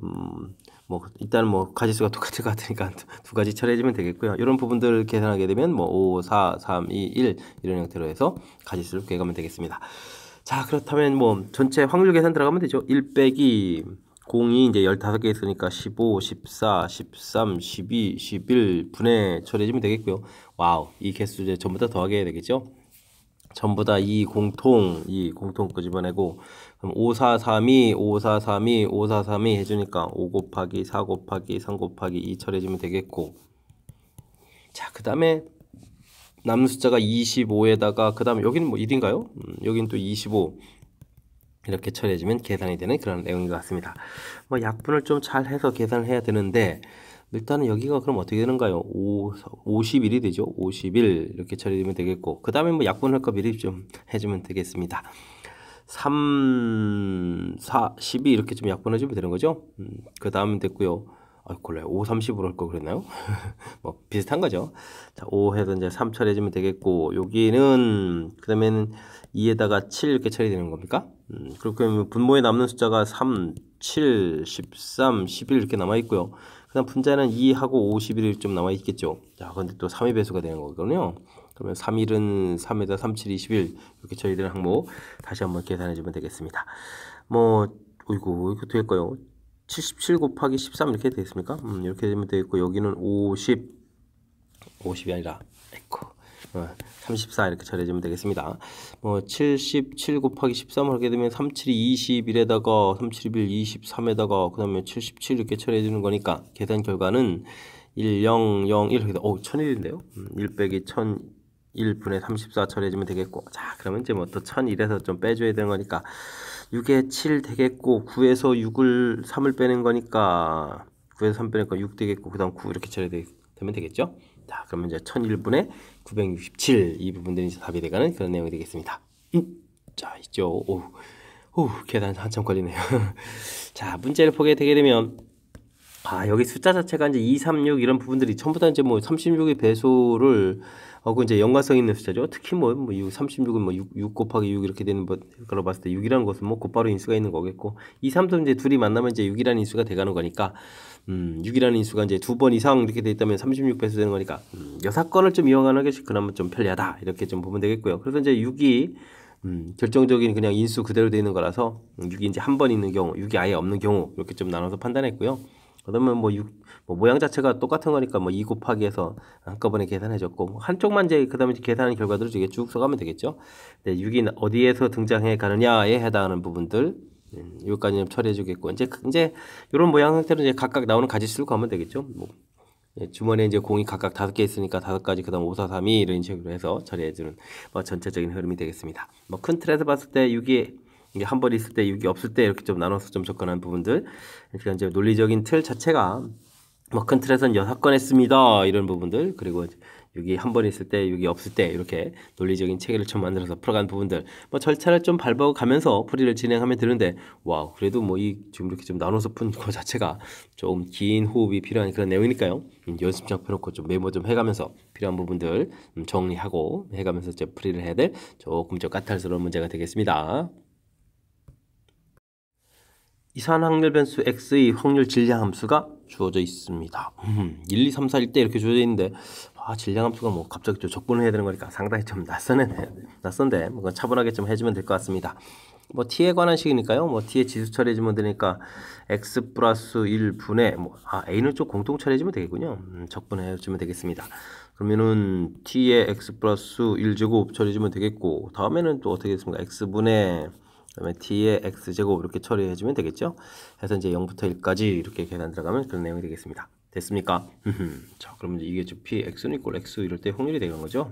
뭐 일단 뭐 가지수가 똑같을 것 같으니까 두 가지 처리해주면 되겠고요. 이런 부분들을 계산하게 되면 뭐 5, 4, 3, 2, 1 이런 형태로 해서 가지수를 구해가면 되겠습니다. 자, 그렇다면 뭐 전체 확률 계산 들어가면 되죠. 1 빼기 공이 이제 15개 있으니까 15, 14, 13, 12, 11 분의 처리해주면 되겠고요. 와우, 이 개수 이제 전부 다 더하게 해야 되겠죠. 전부 다 2 공통 끄집어내고 그럼 5432 해주니까 5 곱하기 4 곱하기 3 곱하기 2 처리해주면 되겠고, 자 그 다음에 남는 숫자가 25에다가 그 다음에 여기는 뭐 1인가요? 여기는 또 25 이렇게 처리해주면 계산이 되는 그런 내용인 것 같습니다. 뭐 약분을 좀 잘 해서 계산을 해야 되는데, 일단은 여기가 그럼 어떻게 되는가요? 51이 되죠. 51 이렇게 처리되면 되겠고, 그 다음에 뭐 약분할 거 미리 좀 해주면 되겠습니다. 3, 4, 12 이렇게 좀 약분해주면 되는 거죠. 그 다음은 됐고요. 골라요. 5, 30으로 할 거 그랬나요? 뭐 비슷한 거죠. 자, 5 해서 이제 3 처리해주면 되겠고, 여기는 그 다음에는 2에다가 7 이렇게 처리되는 겁니까? 그렇게 분모에 남는 숫자가 3, 7, 13, 11 이렇게 남아 있고요. 그다음 분자는 2하고 51이 좀 남아 있겠죠. 자, 근데 또 3의 배수가 되는 거거든요. 그러면 3일은 3에다 37, 21 이렇게 처리되는 항목 다시 한번 계산해 주면 되겠습니다. 뭐, 이거 될까요? 77 곱하기 13 이렇게 되겠습니까? 이렇게 되면 되겠고, 여기는 50이 아니라 34 이렇게 처리해주면 되겠습니다. 뭐 77 곱하기 13을 하게 되면 37이 21에다가 37일 23에다가 그 다음에 77 이렇게 처리해주는 거니까 계산 결과는 1, 0, 0, 1 이렇게 1001인데요. 1 빼기 1001분의 34 처리해주면 되겠고, 자 그러면 이제 뭐 또 1001에서 좀 빼줘야 되는 거니까 6에 7 되겠고, 9에서 3을 빼는 거니까 9에서 3 빼니까 6 되겠고, 그 다음 9 이렇게 처리되면 되겠죠. 자 그러면 이제 1001분의 967 이 부분들이 이제 답이 돼가는 그런 내용이 되겠습니다. 자 있죠. 오 계산 한참 걸리네요. 자 문제를 보게 되게 되면 여기 숫자 자체가 이제 2, 3, 6 이런 부분들이 전부 다 이제 뭐 36의 배수를 그 이제 연관성 있는 숫자죠. 특히 뭐 36은 뭐 6 곱하기 6 이렇게 되는 걸로 봤을 때 6이라는 것은 뭐 곧바로 인수가 있는 거겠고, 2, 3도 이제 둘이 만나면 이제 6이라는 인수가 돼가는 거니까 6이라는 인수가 이제 2번 이상 이렇게 돼 있다면 36 배수 되는 거니까 6건을 좀 이용하는 것이 그나마 좀 편리하다 이렇게 좀 보면 되겠고요. 그래서 이제 6이 결정적인 그냥 인수 그대로 되어 있는 거라서 6이 이제 한 번 있는 경우, 6이 아예 없는 경우 이렇게 좀 나눠서 판단했고요. 그러면 뭐 모양 자체가 똑같은 거니까 뭐 2 곱하기 해서 한꺼번에 계산해줬고, 한쪽만 이제 그 다음에 계산하는 결과들을 이렇게 쭉 써가면 되겠죠. 6이 어디에서 등장해 가느냐에 해당하는 부분들 여기까지는 처리해주겠고, 이제 이런 모양 형태로 이제 각각 나오는 가지수를 구하면 되겠죠. 주머니에 이제 공이 각각 5개 있으니까 5가지, 그 다음 5, 4, 3, 2 이런 식으로 해서 처리해주는 전체적인 흐름이 되겠습니다. 큰 틀에서 봤을 때 6이 이게 한 번 있을 때 6이 없을 때 이렇게 좀 나눠서 좀 접근한 부분들, 그러니까 이제 논리적인 틀 자체가 큰 틀에서는 6건 했습니다 이런 부분들, 그리고 6이 한 번 있을 때 6이 없을 때 이렇게 논리적인 체계를 좀 만들어서 풀어간 부분들, 절차를 좀 밟아가면서 풀이를 진행하면 되는데, 와우 그래도 지금 이렇게 좀 나눠서 푼 거 자체가 좀 긴 호흡이 필요한 그런 내용이니까요. 연습장 펴놓고 좀 메모 좀 해가면서 필요한 부분들 정리하고 해가면서 이제 풀이를 해야 될 조금 좀 까탈스러운 문제가 되겠습니다. 이산 확률 변수 x의 확률 질량 함수가 주어져 있습니다. 1, 2, 3, 4, 1대 이렇게 주어져 있는데, 질량 함수가 뭐 갑자기 좀 접근을 해야 되는 거니까 상당히 좀 낯선데 뭐 차분하게 좀 해주면 될 것 같습니다. t에 관한 식이니까요. t에 지수 처리해주면 되니까 x 플러스 1분의 a는 좀 공통 처리해주면 되겠군요. 적분해주면 되겠습니다. 그러면은 t에 x 플러스 1제곱 처리해주면 되겠고, 다음에는 또 어떻게 됐습니까? x분의 그다음에 t의 x제곱 이렇게 처리해주면 되겠죠. 해서 이제 0부터 1까지 이렇게 계산 들어가면 그런 내용이 되겠습니다. 됐습니까? 자, 그러면 이게 p x는 이꼴 x 이럴 때 확률이 되는 거죠.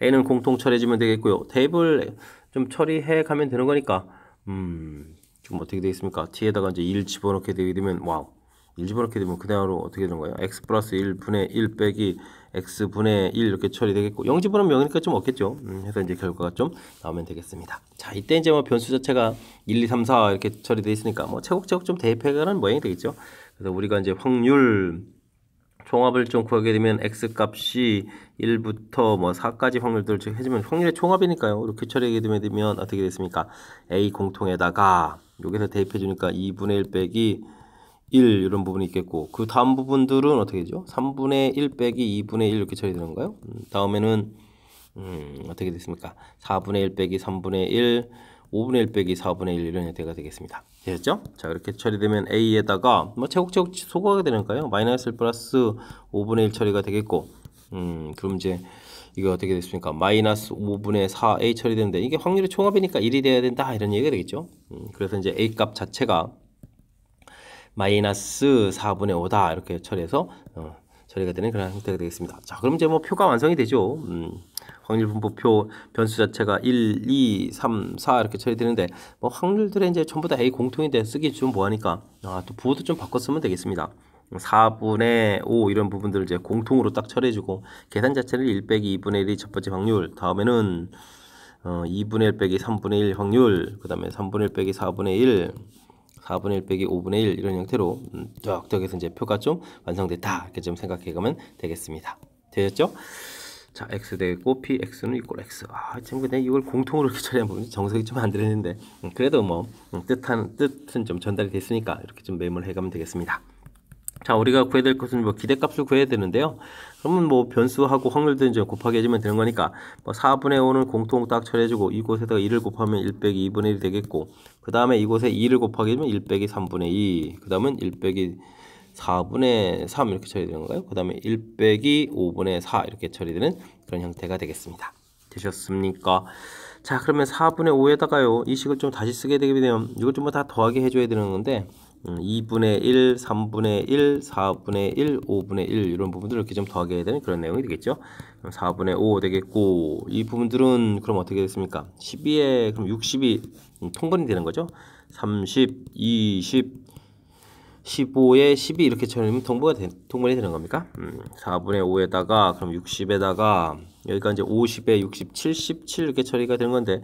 a는 공통 처리해주면 되겠고요. 대입을 좀 처리해 가면 되는 거니까 좀 어떻게 되겠습니까? t에다가 이제 1 집어넣게 되게 되면 1 집어넣게 되면 그대로 어떻게 되는 거예요? x 플러스 1분의 1 빼기 x분의 1 이렇게 처리되겠고, 0 집어넣으면 0이니까 좀 없겠죠. 해서 이제 결과가 좀 나오면 되겠습니다. 자, 이때 이제 변수 자체가 1, 2, 3, 4 이렇게 처리되어 있으니까 차곡차곡 좀 대입해가는 모양이 되겠죠. 그래서 우리가 이제 확률 총합을 좀 구하게 되면 x 값이 1부터 4까지 확률들을 해주면 확률의 총합이니까요. 이렇게 처리하게 되면 어떻게 됐습니까? a 공통에다가 여기서 대입해 주니까 2분의 1 빼기 1 이런 부분이 있겠고, 그 다음 부분들은 어떻게 되죠? 3분의 1 빼기 2분의 1 이렇게 처리되는 건가요? 다음에는 어떻게 됐습니까? 4분의 1 빼기 3분의 1, 5분의 1 빼기 4분의 1 이런 형태가 되겠습니다. 됐죠? 자, 이렇게 처리되면 a에다가 차곡차곡 소거하게 되는 거예요. 마이너스 1 플러스 5분의 1 처리가 되겠고, 그럼 이제 이거 어떻게 됐습니까? 마이너스 5분의 4a 처리되는데 이게 확률의 총합이니까 1이 돼야 된다 이런 얘기가 되겠죠. 그래서 이제 a 값 자체가 마이너스 4분의 5다 이렇게 처리해서 처리가 되는 그런 형태가 되겠습니다. 자, 그럼 이제 뭐 표가 완성이 되죠. 확률 분포표 변수 자체가 1, 2, 3, 4 이렇게 처리되는데 뭐 확률들의 이제 전부 다 A 공통인데 쓰기 좀 뭐하니까 또 부호도 좀 바꿔 쓰면 되겠습니다. 4분의 5 이런 부분들을 이제 공통으로 딱 처리해주고 계산 자체를 1 빼기 2분의 1이 첫 번째 확률, 다음에는 2분의 1 빼기 3분의 1 확률, 그 다음에 3분의 1 빼기 4분의 1, 4분의 1 빼기 5분의 1 이런 형태로 쫙 해서 이제 표가 좀 완성됐다 이렇게 좀 생각해 가면 되겠습니다. 되셨죠? 자, x 되겠고 px는 이꼴 x. 참 근데 이걸 공통으로 이렇게 처리한 부분이 정석이 좀 안 들었는데 그래도 뭐 뜻은 좀 전달이 됐으니까 이렇게 좀 메모를 해가면 되겠습니다. 자, 우리가 구해야 될 것은 뭐 기대값을 구해야 되는데요. 그러면 뭐 변수하고 확률도 이제 곱하기 해주면 되는 거니까 뭐 4분의 5는 공통 딱 처리해주고 이곳에다가 2를 곱하면 1 빼기 2분의 1이 되겠고 그 다음에 이곳에 2를 곱하기 해주면 1 빼기 3분의 2, 그 다음은 1 빼기 4분의 3 이렇게 처리되는 건가요? 그 다음에 1 빼기 5분의 4 이렇게 처리되는 그런 형태가 되겠습니다. 되셨습니까? 자, 그러면 4분의 5에다가요 이 식을 좀 다시 쓰게 되게 되면 이걸 좀 다 더하게 해줘야 되는 건데 2분의 1, 3분의 1, 4분의 1, 5분의 1 이런 부분들을 이렇게 좀 더하게 해야 되는 그런 내용이 되겠죠. 그럼 4분의 5 되겠고 이 부분들은 그럼 어떻게 됐습니까? 12에 그럼 60이 통분이 되는 거죠. 30, 20, 15에 12 이렇게 처리하면 통분이 되는 겁니까? 4분의 5에다가 그럼 60에다가 여기가 이제 50에 60, 77 이렇게 처리가 되는 건데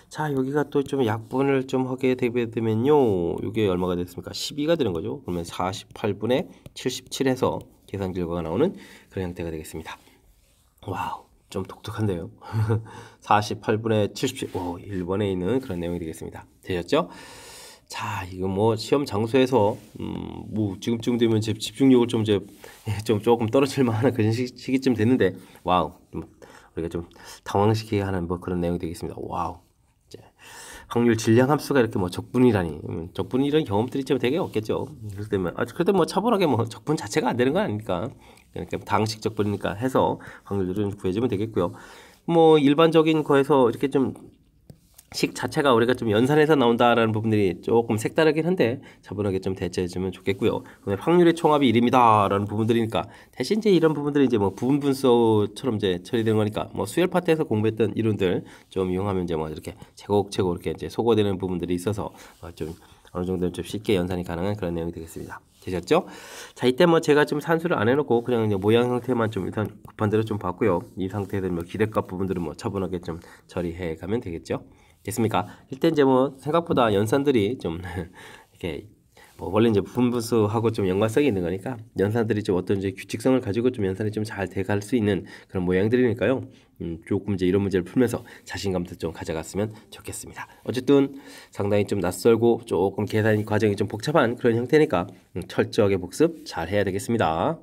자, 여기가 또 좀 약분을 좀 하게 되면요 이게 얼마가 됐습니까? 12가 되는 거죠. 그러면 48분의 77 해서 계산 결과가 나오는 그런 형태가 되겠습니다. 와우, 좀 독특한데요. 48분의 77, 1번에 있는 그런 내용이 되겠습니다. 되셨죠? 자, 이거 뭐 시험 장소에서 뭐 지금쯤 되면 제 집중력을 좀 조금 떨어질 만한 그런 시기쯤 됐는데 와우, 우리가 좀 당황시키게 하는 뭐 그런 내용이 되겠습니다. 와우, 확률 질량 함수가 이렇게 뭐 적분이라니 적분 이런 경험들이 좀 되게 없겠죠. 그럴 때면 그래도 뭐 차분하게 뭐 적분 자체가 안 되는 건 아니니까 그러니까 당식 적분이니까 해서 확률들을 구해주면 되겠고요. 뭐 일반적인 거에서 이렇게 좀 식 자체가 우리가 좀 연산해서 나온다라는 부분들이 조금 색다르긴 한데 차분하게 좀 대처해주면 좋겠고요. 확률의 총합이 1입니다라는 부분들이니까 대신 이제 이런 부분들이 이제 뭐 부분 분수처럼 이제 처리되는 거니까 뭐 수열 파트에서 공부했던 이론들 좀 이용하면 이제 뭐 이렇게 제곱제곱 이렇게 이제 소거되는 부분들이 있어서 좀 어느 정도는 좀 쉽게 연산이 가능한 그런 내용이 되겠습니다. 되셨죠? 자, 이때 뭐 제가 좀 산수를 안 해놓고 그냥 이제 모양 형태만 좀 일단 급한 대로 좀 봤고요. 이 상태들 뭐 기대값 부분들은 뭐 차분하게 좀 처리해 가면 되겠죠. 됐습니까? 일단 이제 뭐 생각보다 연산들이 좀 이렇게 뭐 원래 이제 부분분수하고 좀 연관성이 있는 거니까 연산들이 좀 어떤 이제 규칙성을 가지고 좀 연산이 좀 잘 돼갈 수 있는 그런 모양들이니까요. 조금 이제 이런 문제를 풀면서 자신감도 좀 가져갔으면 좋겠습니다. 어쨌든 상당히 좀 낯설고 조금 계산 과정이 좀 복잡한 그런 형태니까 철저하게 복습 잘 해야 되겠습니다.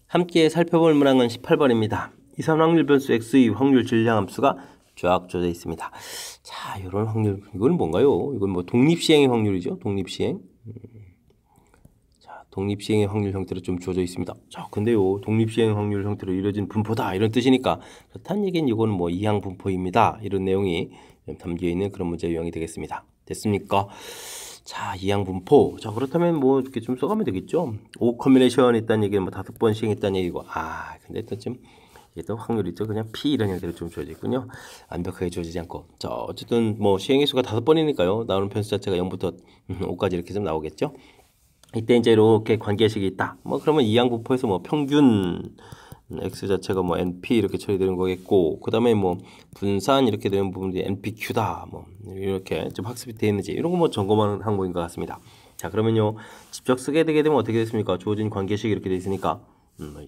함께 살펴볼 문항은 18번입니다. 이산 확률 변수 x의 확률 질량 함수가 쫙 줘져 있습니다. 자, 이런 확률, 이건 뭔가요? 이건 뭐 독립시행의 확률이죠. 독립시행. 자, 독립시행의 확률 형태로 좀 주어져 있습니다. 자, 근데요, 독립시행 확률 형태로 이루어진 분포다 이런 뜻이니까 그렇다는 얘기는 이거는 뭐 이항 분포입니다. 이런 내용이 담겨 있는 그런 문제 유형이 되겠습니다. 됐습니까? 자, 이항 분포. 자, 그렇다면 뭐 이렇게 좀 써가면 되겠죠. 5 커뮤니케이션 있다는 얘기는 뭐 5번 시행했다는 얘기고, 근데 또 좀 이게 또 확률이죠. 그냥 P 이런 형태로 좀 주어져 있군요. 완벽하게 주어지지 않고. 자, 어쨌든 뭐 시행의 수가 5번이니까요. 나오는 변수 자체가 0부터 5까지 이렇게 좀 나오겠죠. 이때 이제 이렇게 관계식이 있다. 뭐 그러면 이항 분포에서 뭐 평균 x 자체가 뭐 np 이렇게 처리되는 거겠고, 그 다음에 뭐 분산 이렇게 되는 부분이 npq다. 뭐 이렇게 좀 학습이 되어 있는지 이런 거 뭐 점검하는 항목인 것 같습니다. 자, 그러면요 직접 쓰게 되게 되면 어떻게 됐습니까? 주어진 관계식 이렇게 되어 있으니까.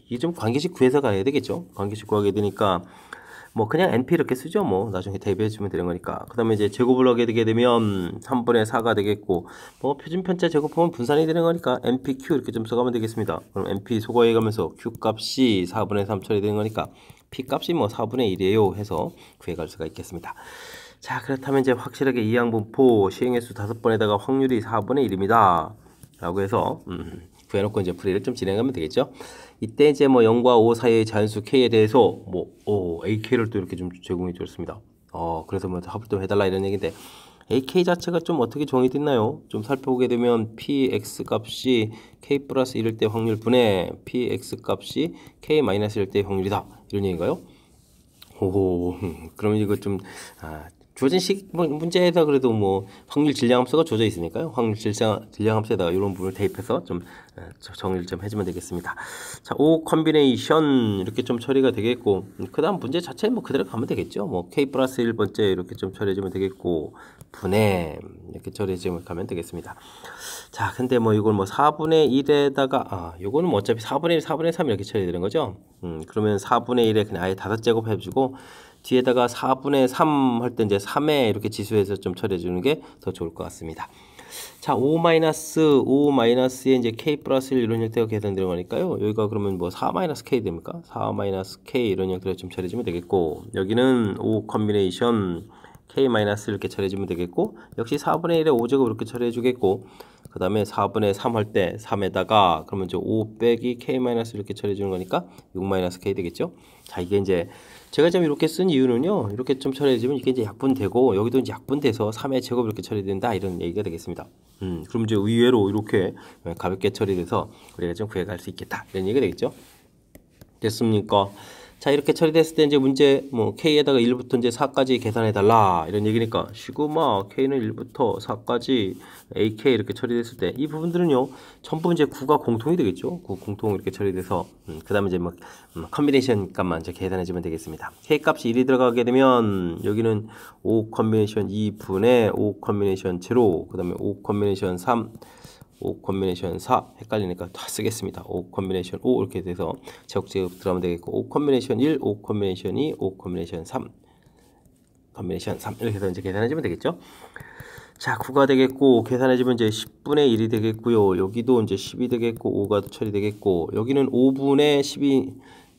이게 좀 관계식 구해서 가야 되겠죠. 관계식 구하게 되니까 뭐 그냥 np 이렇게 쓰죠. 뭐 나중에 대비해 주면 되는 거니까. 그 다음에 이제 제곱을 하게 되게 되면 3분의 4가 되겠고, 뭐 표준편차 제곱하면 분산이 되는 거니까 npq 이렇게 좀 써가면 되겠습니다. 그럼 np 소거해 가면서 q 값이 4분의 3 처리되는 거니까 p 값이 뭐 4분의 1이에요 해서 구해갈 수가 있겠습니다. 자, 그렇다면 이제 확실하게 이항 분포 시행의 수 5번에다가 확률이 4분의 1입니다 라고 해서 구해놓고 이제 풀이를 좀 진행하면 되겠죠. 이때 이제 뭐 0과 5 사이의 자연수 K에 대해서 AK를 또 이렇게 좀 제공해 줬습니다. 그래서 뭐 합을 좀 해달라 이런 얘기인데 AK 자체가 좀 어떻게 정의됐나요? 좀 살펴보게 되면 PX 값이 K 플러스 1일 때 확률 분의 PX 값이 K 마이너스 1일 때 확률이다. 이런 얘기인가요? 그러면 이거 좀, 주어진 문제에다 그래도 뭐 확률 질량함수가 주어져 있으니까요. 확률 질량함수에다가 이런 부분을 대입해서 좀 정리를 좀 해주면 되겠습니다. 자, O 컨비네이션 이렇게 좀 처리가 되겠고, 그 다음 문제 자체는 뭐 그대로 가면 되겠죠. 뭐 K 플러스 1번째 이렇게 좀 처리해주면 되겠고, 분해 이렇게 처리해주면 가면 되겠습니다. 자, 근데 뭐 이걸 뭐 4분의 1에다가, 요거는 뭐 어차피 4분의 1, 4분의 3 이렇게 처리되는 거죠. 그러면 4분의 1에 그냥 아예 5제곱 해주고, 뒤에다가 4분의 3 할 때 이제 3에 이렇게 지수해서 좀 처리해 주는 게 더 좋을 것 같습니다. 자, 5-5-에 이제 K 플러스 1 이런 형태가 계산되는 거니까요. 여기가 그러면 뭐 4-K 됩니까? 4-K 이런 형태로 좀 처리해 주면 되겠고, 여기는 5 컨비네이션 K 마이너스 이렇게 처리해 주면 되겠고, 역시 4분의 1에 5제곱 이렇게 처리해 주겠고, 그 다음에 4분의 3 할 때 3에다가 그러면 이제 5 빼기 K 마이너스 이렇게 처리해 주는 거니까 6 마이너스 K 되겠죠. 자, 이게 이제 제가 좀 이렇게 쓴 이유는요, 이렇게 좀 처리해 주면 이게 이제 약분되고, 여기도 이제 약분돼서 3의 제곱 이렇게 처리된다 이런 얘기가 되겠습니다. 그럼 이제 의외로 이렇게 가볍게 처리돼서 우리가 좀 구해갈 수 있겠다 이런 얘기가 되겠죠. 됐습니까? 자, 이렇게 처리됐을 때 이제 문제 뭐 K에다가 1부터 이제 4까지 계산해 달라 이런 얘기니까, 시그마 K는 1부터 4까지 AK 이렇게 처리됐을 때 이 부분들은요 전부 이제 9가 공통이 되겠죠. 9 공통 이렇게 처리돼서 그 다음에 이제 뭐 컨비네이션 값만 이제 계산해 주면 되겠습니다. K 값이 1이 들어가게 되면 여기는 5 컨비네이션 2분의 5 컨비네이션 제로, 그 다음에 5 컨비네이션 3, 5 컨비네이션 4 헷갈리니까 다 쓰겠습니다. 5 컨비네이션 5 이렇게 돼서 제곱제곱 들어가면 되겠고, 5 컨비네이션 1, 5 컨비네이션 2, 5 컨비네이션 3 컨비네이션 3 이렇게 해서 이제 계산해주면 되겠죠. 자, 9가 되겠고, 계산해주면 이제 10분의 1이 되겠고요. 여기도 이제 10이 되겠고, 5가 처리되겠고, 여기는 5분의 12,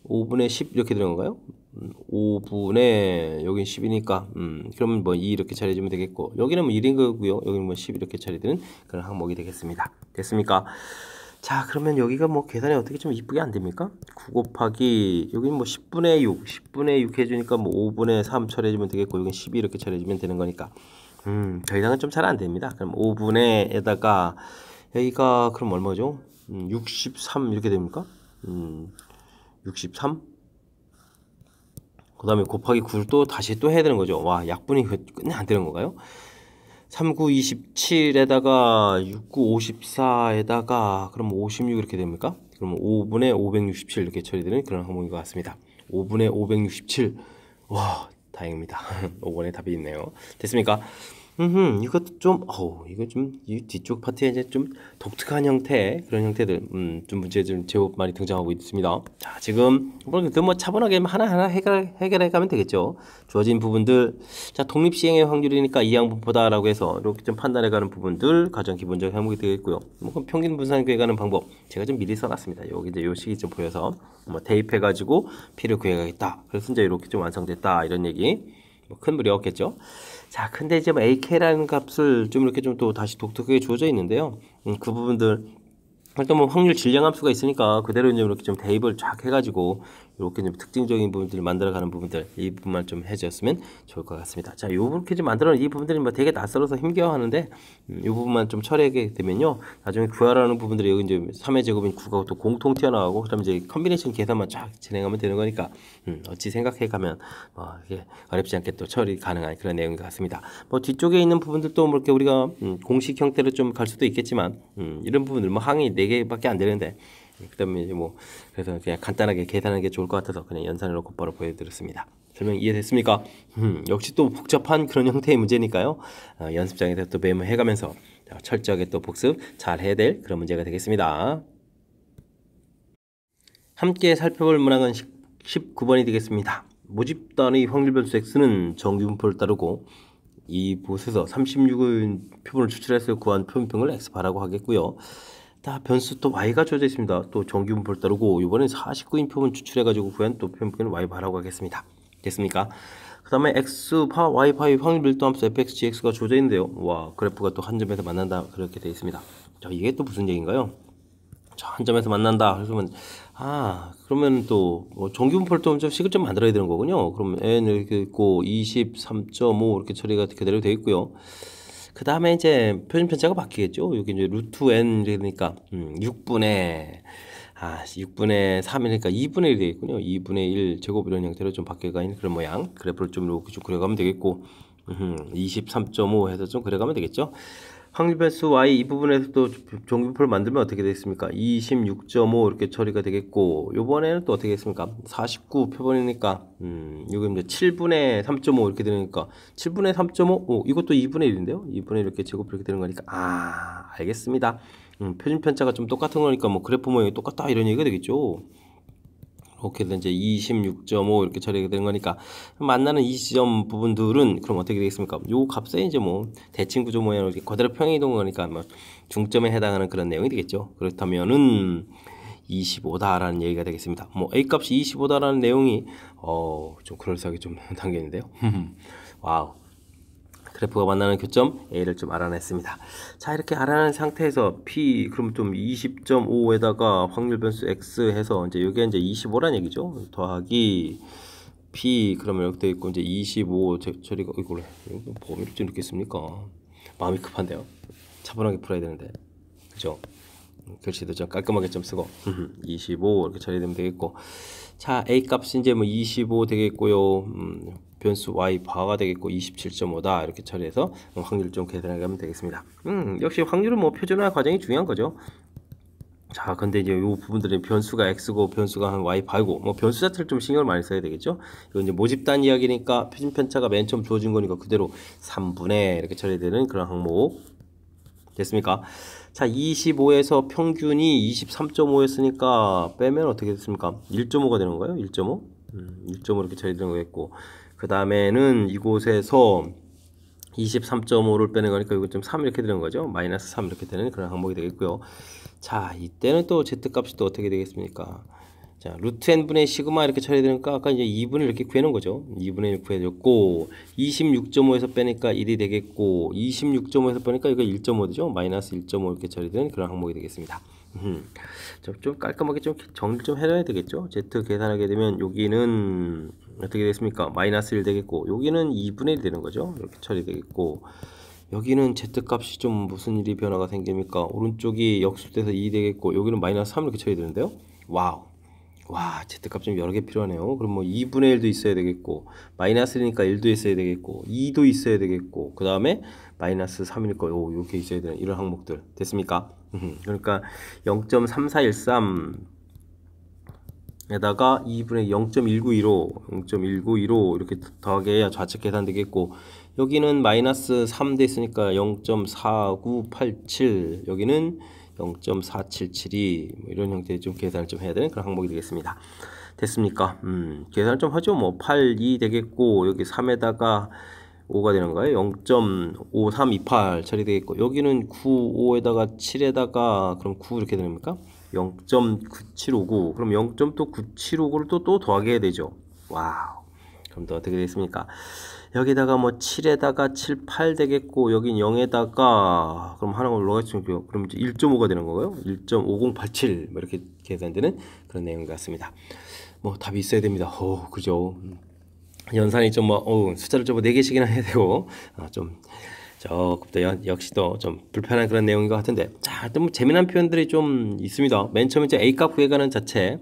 5분의 10 이렇게 되는 건가요? 5분의 여긴 10이니까 그러면 뭐 2 이렇게 처리해주면 되겠고, 여기는 뭐 1인 거고요. 여기는 뭐 10 이렇게 처리되는 그런 항목이 되겠습니다. 됐습니까? 자, 그러면 여기가 뭐 계산이 어떻게 좀 이쁘게 안 됩니까? 9 곱하기 여기는 뭐 10분의 6, 10분의 6 해주니까 뭐 5분의 3 처리해주면 되겠고, 여긴 12 이렇게 처리해주면 되는 거니까 더 이상은 좀 잘 안 됩니다. 그럼 5분의에다가 여기가 그럼 얼마죠? 63 이렇게 됩니까? 63? 그 다음에 곱하기 9를 또 다시 또 해야 되는 거죠. 와, 약분이 끝내 안 되는 건가요? 39, 27에다가 69, 54에다가 그럼 56 이렇게 됩니까? 그럼 5분의 567 이렇게 처리되는 그런 항목인 것 같습니다. 5분의 567. 와, 다행입니다. 5번에 답이 있네요. 됐습니까? 이것도 좀, 이거 좀, 이 뒤쪽 파트에 이제 좀 독특한 형태, 그런 형태들, 좀 문제 좀 제법 많이 등장하고 있습니다. 자, 지금, 뭐 차분하게 하나하나 해결해 가면 되겠죠. 주어진 부분들, 자, 독립시행의 확률이니까 이항분포다라고 해서 이렇게 좀 판단해 가는 부분들, 가장 기본적인 항목이 되겠고요. 뭐, 평균 분산 구해가는 방법, 제가 좀 미리 써놨습니다. 여기 이제 요 식이 좀 보여서, 뭐, 대입해가지고 피를 구해가겠다. 그래서 이제 이렇게 좀 완성됐다. 이런 얘기. 뭐 큰 무리 없겠죠. 자, 근데 이제 뭐 AK라는 값을 좀 이렇게 좀 또 다시 독특하게 주어져 있는데요. 그 부분들 일단 뭐 확률 질량 함수가 있으니까 그대로 이제 이렇게 좀 대입을 쫙 해가지고 이렇게 좀 특징적인 부분들을 만들어가는 부분들, 이 부분만 좀 해줬으면 좋을 것 같습니다. 자, 요렇게 좀 만들어놓은 이 부분들이 뭐 되게 낯설어서 힘겨워하는데 이 부분만 좀 처리하게 되면요, 나중에 구하라는 부분들이 여기 이제 3의 제곱인 9가 또 공통 튀어나가고, 그다음에 이제 컨비네이션 계산만 쫙 진행하면 되는 거니까 어찌 생각해가면 이게 어렵지 않게 또 처리 가능한 그런 내용인 것 같습니다. 뭐 뒤쪽에 있는 부분들도 뭐 이렇게 우리가 공식 형태로 좀 갈 수도 있겠지만 이런 부분들 뭐 항이 4개밖에 안 되는데, 그다음에 이제 뭐 그래서 그냥 간단하게 계산하는 게 좋을 것 같아서 그냥 연산으로 곧바로 보여드렸습니다. 설명 이해됐습니까? 역시 또 복잡한 그런 형태의 문제니까요. 연습장에서 또 메모해가면서 철저하게 또 복습 잘 해야 될 그런 문제가 되겠습니다. 함께 살펴볼 문항은 19번이 되겠습니다. 모집단의 확률변수 x는 정규분포를 따르고 이 곳에서 36의 표본을 추출해서 구한 표본평을 x바라고 하겠고요. 다 변수 또 y가 주어져 있습니다. 또 정규분포를 따르고 이번엔 49인 표본 추출해가지고 구한 또 표본평을 y바라고 하겠습니다. 됐습니까? 그 다음에 x파 y파의 확률 밀도함수 fx, gx가 주어져 있는데요. 와, 그래프가 또 한 점에서 만난다 그렇게 되어 있습니다. 자, 이게 또 무슨 얘기인가요? 자, 한 점에서 만난다. 그래서 그러면 또뭐 정규분포를 좀 식을 좀 만들어야 되는 거군요. 그럼 n 이렇게 있고 23.5 이렇게 처리가 그대로 되어 있고요. 그 다음에 이제 표준 편차가 바뀌겠죠. 여기 이제 루트 n 이러니까 6분의 3이니까 2분의 1이 되겠군요. 2분의 1 제곱 이런 형태로 좀 바뀌어가 있는 그런 모양. 그래프를 좀 이렇게 좀 그려가면 되겠고 23.5 해서 좀 그려가면 되겠죠. 확률 변수 y 이 부분에서 또 정분포를 만들면 어떻게 되겠습니까? 26.5 이렇게 처리가 되겠고 요번에는 또 어떻게 되겠습니까? 49 표본이니까 이거 이제 7분의 3.5 이렇게 되니까 7분의 3.5 이것도 2분의 1인데요. 2분의 1 이렇게 제곱 이렇게 되는 거니까 알겠습니다. 표준 편차가 좀 똑같은 거니까 뭐 그래프 모양이 똑같다 이런 얘기가 되겠죠. 이렇게 이제 26.5 이렇게 처리가 되는 거니까 만나는 이 지점 부분들은 그럼 어떻게 되겠습니까? 요 값에 이제 뭐 대칭 구조 모양으로 이렇게 그대로 평행이동 거니까 뭐 중점에 해당하는 그런 내용이 되겠죠. 그렇다면은 25다라는 얘기가 되겠습니다. 뭐 A 값이 25다라는 내용이 좀 그럴싸하게 좀 당겼는데요. 와우. 그래프가 만나는 교점 A를 좀 알아냈습니다. 자, 이렇게 알아낸 상태에서 P 그럼 좀 20.5에다가 확률 변수 X 해서 이제 이게 이제 25란 얘기죠. 더하기 P 그러면 이렇게 돼 있고 이제 25 처리가 이거 범위를 좀 넣겠습니까? 마음이 급한데요. 차분하게 풀어야 되는데. 그죠? 글씨도 좀 깔끔하게 좀 쓰고 25 이렇게 처리되면 되겠고 자 A 값이 이제 뭐 25 되겠고요 변수 y 바가 되겠고 27.5다 이렇게 처리해서 확률 좀 계산해 가면 되겠습니다. 역시 확률은 뭐 표준화 과정이 중요한 거죠. 자, 근데 이제 요 부분들은 변수가 x고 변수가 한 y 바고 뭐 변수 자체를 좀 신경을 많이 써야 되겠죠. 이거 이제 모집단 이야기니까 표준 편차가 맨 처음 주어진 거니까 그대로 3분의 이렇게 처리되는 그런 항목 됐습니까? 자, 25에서 평균이 23.5였으니까 빼면 어떻게 됐습니까? 1.5가 되는 거예요. 1.5? 1.5 이렇게 처리되는 거겠고 그 다음에는 이곳에서 23.5를 빼는 거니까 이거 좀 3 이렇게 되는 거죠. 마이너스 3 이렇게 되는 그런 항목이 되겠고요. 자, 이때는 또 z값이 또 어떻게 되겠습니까? 자, 루트 n분의 시그마 이렇게 처리되니까 아까 이제 2분의 1 이렇게 구해놓은 거죠. 2분의 1 구해줬고 26.5에서 빼니까 1이 되겠고 26.5에서 빼니까 이거 1.5 되죠. 마이너스 1.5 이렇게 처리되는 그런 항목이 되겠습니다. 좀 깔끔하게 좀 정리를 좀 해놔야 되겠죠. z 계산하게 되면 여기는 어떻게 되겠습니까? 마이너스 1 되겠고 여기는 2분의 1 되는 거죠. 이렇게 처리되겠고 여기는 z값이 좀 무슨 일이 변화가 생깁니까? 오른쪽이 역수돼서 2 되겠고 여기는 마이너스 3 이렇게 처리되는데요. 와우. 와, z값 좀 여러 개 필요하네요. 그럼 뭐 2분의 1도 있어야 되겠고 마이너스 1이니까 1도 있어야 되겠고 2도 있어야 되겠고 그 다음에 마이너스 3이니까 이렇게 있어야 되는 이런 항목들 됐습니까? 그러니까 0.3413 에다가 2분의 0.1915 이렇게 더하게 해야 좌측 계산 되겠고 여기는 마이너스 3 됐으니까 0.4987 여기는 0.4772 뭐 이런 형태의 좀 계산을 좀 해야 되는 그런 항목이 되겠습니다. 됐습니까? 계산을 좀 하죠. 뭐 82 되겠고 여기 3에다가 5가 되는 거예요. 0.5328 처리되겠고 여기는 95에다가 7에다가 그럼 9 이렇게 됩니까? 0.9759 그럼 0.9759를 또 더하게 해야 되죠. 와우. 그럼 또 어떻게 되겠습니까? 여기다가 뭐 7에다가 7, 8 되겠고 여긴 0에다가 그럼 하나가 올라가겠죠. 그럼 이제 1.5가 되는 거고요. 1.5087 뭐 이렇게 계산되는 그런 내용 같습니다. 뭐 답이 있어야 됩니다. 그죠. 연산이 좀 뭐 숫자를 좀 4개씩이나 해야 되고 좀 조금 역시 또 좀 불편한 그런 내용인 것 같은데 자, 또 뭐 재미난 표현들이 좀 있습니다. 맨 처음에 이제 A값 구해가는 자체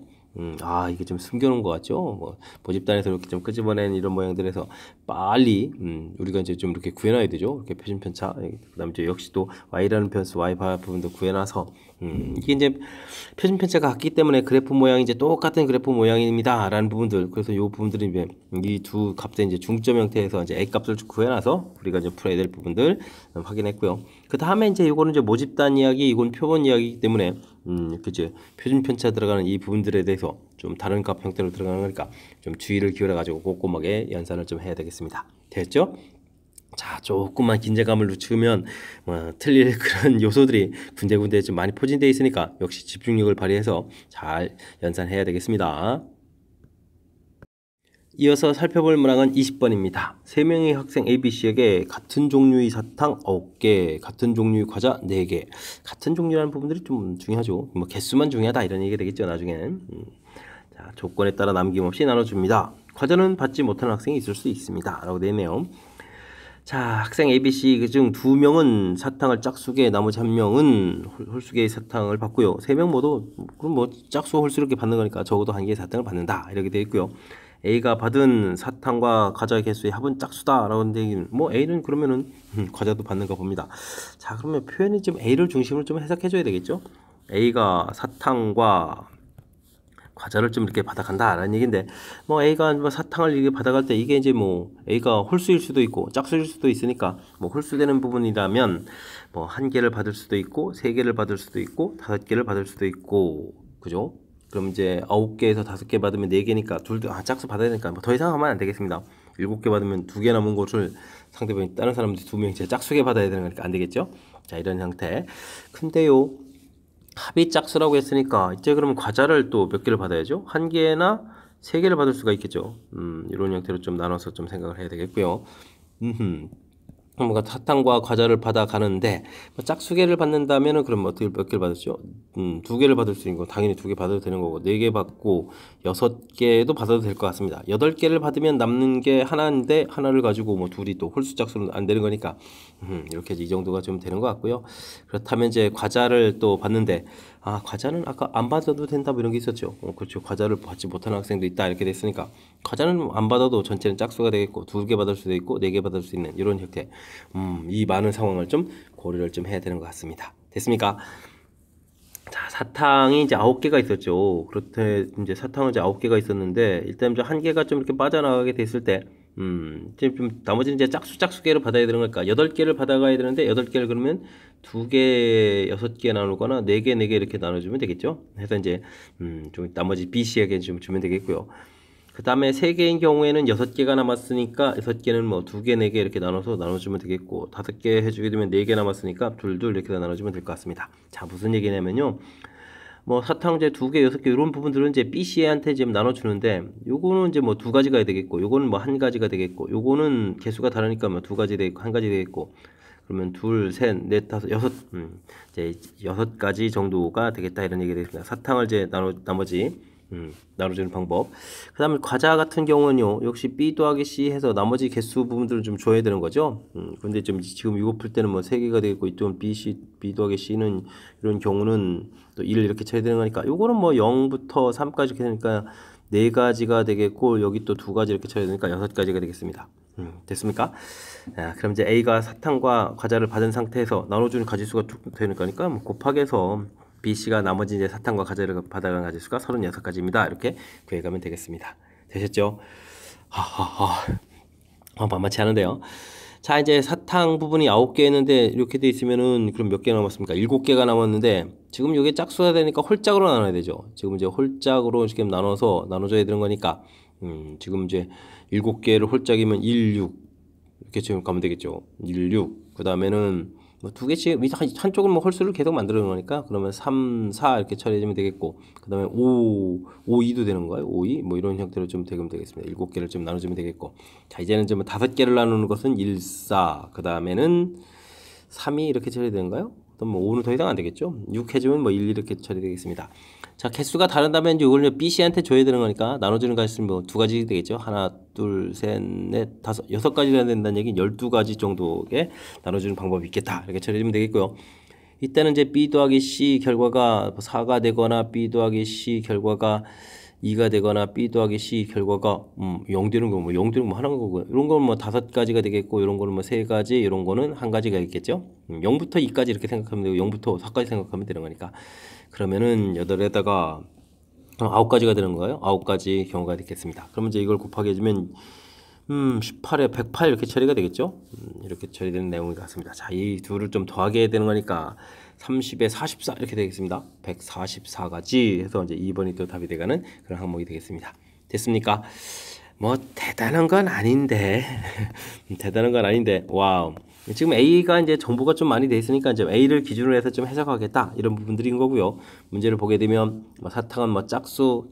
이게 좀 숨겨놓은 것 같죠? 뭐 모집단에서 이렇게 좀 끄집어낸 이런 모양들에서 빨리 우리가 이제 좀 이렇게 구해놔야 되죠. 이렇게 표준 편차, 그다음에 이제 역시 또 y라는 변수 y 바 부분도 구해놔서 이게 이제 표준 편차가 같기 때문에 그래프 모양이 이제 똑같은 그래프 모양입니다라는 부분들. 그래서 이 부분들이 이제 이 두 값의 이제 중점 형태에서 이제 a 값을 구해놔서 우리가 이제 풀어야 될 부분들 확인했고요. 그 다음에 이제 이거는 이제 모집단 이야기, 이건 표본 이야기이기 때문에 그죠. 표준 편차 들어가는 이 부분들에 대해서 좀 다른 값 형태로 들어가는 거니까 좀 주의를 기울여 가지고 꼼꼼하게 연산을 좀 해야 되겠습니다. 됐죠? 자, 조금만 긴장감을 늦추면 틀릴 그런 요소들이 군데군데 좀 많이 포진되어 있으니까 역시 집중력을 발휘해서 잘 연산해야 되겠습니다. 이어서 살펴볼 문항은 20번입니다. 3명의 학생 ABC에게 같은 종류의 사탕 9개, 같은 종류의 과자 4개. 같은 종류라는 부분들이 좀 중요하죠. 뭐 개수만 중요하다 이런 얘기가 되겠죠, 나중에는. 자, 조건에 따라 남김없이 나눠줍니다. 과자는 받지 못하는 학생이 있을 수 있습니다. 라고 되어 있네요. 자, 학생 ABC 중 2명은 사탕을 짝수게, 나머지 1명은 홀수개의 사탕을 받고요. 3명 모두 그럼 뭐 짝수 홀수 이렇게 받는 거니까 적어도 1개의 사탕을 받는다 이렇게 되어 있고요. A가 받은 사탕과 과자의 개수의 합은 짝수다 라고 하는데 뭐 A는 그러면은 과자도 받는 거 봅니다. 자, 그러면 표현이 좀 A를 중심으로 좀 해석해 줘야 되겠죠. A가 사탕과 과자를 좀 이렇게 받아간다 라는 얘기인데, 뭐 A가 뭐 사탕을 이렇게 받아갈 때 이게 이제 뭐 A가 홀수일 수도 있고 짝수일 수도 있으니까, 뭐 홀수되는 부분이라면 뭐 1개를 받을 수도 있고 3개를 받을 수도 있고 5개를 받을 수도 있고, 그죠? 그럼 이제 9개에서 5개 받으면 4개니까 짝수 받아야 되니까 뭐 더 이상 하면 안 되겠습니다. 7개 받으면 2개 남은 것을 상대방이 다른 사람들이 2명이 이제 짝수게 받아야 되는 거니까 안 되겠죠? 자, 이런 형태. 근데요, 합이 짝수라고 했으니까 이제 그러면 과자를 또 몇 개를 받아야죠? 1개나 3개를 받을 수가 있겠죠. 이런 형태로 좀 나눠서 좀 생각을 해야 되겠고요. 뭔가 사탕과 과자를 받아가는데 뭐 짝수개를 받는다면은 그럼 어떻게 몇 개를 받았죠? 2개를 받을 수 있는 거 당연히 2개 받아도 되는 거고, 4개 받고 6개도 받아도 될 것 같습니다. 8개를 받으면 남는 게 하나인데 하나를 가지고 뭐 둘이 또 홀수 짝수는 안 되는 거니까 이렇게 이 정도가 좀 되는 것 같고요. 그렇다면 이제 과자를 또 받는데, 과자는 아까 안 받아도 된다 뭐 이런 게 있었죠. 그렇죠. 과자를 받지 못하는 학생도 있다 이렇게 됐으니까 과자는 안 받아도 전체는 짝수가 되겠고 2개 받을 수도 있고 4개 받을 수 있는 이런 형태. 이 많은 상황을 좀 고려를 좀 해야 되는 것 같습니다. 됐습니까? 자, 사탕이 이제 9개가 있었죠. 그렇대 이제 사탕은 이제 9개가 있었는데 일단 이제 1개가 좀 이렇게 빠져나가게 됐을 때, 이제 좀 나머지는 이제 짝수개로 받아야 되는 거니까 8개를 받아가야 되는데 8개를 그러면 2개, 6개 나누거나 4개, 4개 이렇게 나눠주면 되겠죠. 해서 이제 좀 나머지 B, C에게 좀 주면 되겠고요. 그 다음에 3개인 경우에는 6개가 남았으니까 6개는 뭐 2개, 4개 이렇게 나눠주면 되겠고, 5개 해주게 되면 4개 남았으니까 둘둘 이렇게 나눠주면 될 것 같습니다. 자, 무슨 얘기냐면요, 뭐 사탕제 2개, 6개 이런 부분들은 이제 B, C한테 지금 나눠주는데, 요거는 이제 뭐 2가지가 되겠고, 요거는 뭐 1가지가 되겠고, 요거는 개수가 다르니까 뭐 2가지 되겠고 1가지 되겠고, 그러면 2, 3, 4, 5, 6, 이제 6가지 정도가 되겠다 이런 얘기가 되겠습니다. 사탕을 이제 나머지 나눠주는 방법. 그 다음에 과자 같은 경우는요, 역시 B 더하기 C 해서 나머지 개수 부분들을 좀 줘야 되는 거죠. 근데 좀 지금 이거 풀 때는 뭐 3개가 되겠고, 이쪽은 B 더하기 C는 이런 경우는 또 1을 이렇게 쳐야 되는 거니까, 요거는 뭐 0부터 3까지 이렇게 되니까 4가지가 되겠고, 여기 또 2가지 이렇게 쳐야 되니까 6가지가 되겠습니다. 됐습니까? 자, 그럼 이제 A가 사탕과 과자를 받은 상태에서 나눠주는 가지수가 쭉 되는 거니까 뭐 곱하기해서 BC가 나머지 이제 사탕과 과자를 받아간 가지수가 36가지입니다. 이렇게 구해가면 되겠습니다. 되셨죠? 만만치 않은데요. 자, 이제 사탕 부분이 9개였는데 이렇게 돼 있으면은 그럼 몇 개 남았습니까? 7개가 남았는데 지금 이게 짝수가 되니까 홀짝으로 나눠야 되죠. 지금 이제 홀짝으로 지금 나눠줘야 되는 거니까 지금 이제 7개를 홀짝이면 1, 6 이렇게 지금 가면 되겠죠. 1, 6 그 다음에는 뭐 2개씩 한쪽은 뭐 홀수를 계속 만들어 놓으니까 그러면 3, 4 이렇게 처리해주면 되겠고, 그 다음에 5, 2도 되는 거예요. 5, 2 뭐 이런 형태로 좀 되면 되겠습니다. 7개를 좀 나눠주면 되겠고, 자, 이제는 좀 5개를 나누는 것은 1, 4, 그 다음에는 3이 이렇게 처리되는가요? 뭐 5는 더 이상 안 되겠죠. 6 해주면 뭐 1 이렇게 처리되겠습니다. 자, 개수가 다른다면 이걸 B, C한테 줘야 되는 거니까 나눠주는 가지수는 뭐 2가지 되겠죠. 하나, 둘, 셋, 넷, 다섯, 6가지 해야 된다는 얘기는 12가지 정도의 나눠주는 방법이 있겠다. 이렇게 처리되면 되겠고요. 이때는 이제 B 더하기 C 결과가 4가 되거나 B 더하기 C 결과가 2가 되거나 B 더하기 C 결과가 0 되는 거, 뭐 0 되는 거 하나인 거고요. 이런 거는 뭐 5가지가 되겠고, 이런 거는 뭐 3가지, 이런 거는 1가지가 있겠죠. 0부터 2까지 이렇게 생각하면 되고 0부터 4까지 생각하면 되는 거니까, 그러면은 8에다가 9가지가 되는 거예요. 9가지 경우가 되겠습니다. 그러면 이제 이걸 곱하기 해주면 18에 108 이렇게 처리가 되겠죠. 이렇게 처리되는 내용인 것 같습니다. 자, 이 둘을 좀 더하게 해야 되는 거니까 30에 44 이렇게 되겠습니다. 144가지 해서 이제 2번이 또 답이 돼가는 그런 항목이 되겠습니다. 됐습니까? 뭐 대단한 건 아닌데 대단한 건 아닌데, 와우. 지금 A가 이제 정보가 좀 많이 돼 있으니까 이제 A를 기준으로 해서 좀 해석하겠다 이런 부분들인 거고요. 문제를 보게 되면 뭐 사탕은 뭐 짝수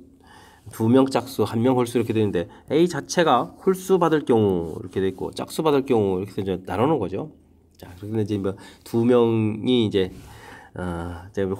2명 짝수, 1명 홀수 이렇게 되는데 A 자체가 홀수 받을 경우 이렇게 돼 있고 짝수 받을 경우 이렇게 이제 나누는 거죠. 자, 그런데 이제 뭐 2명이 이제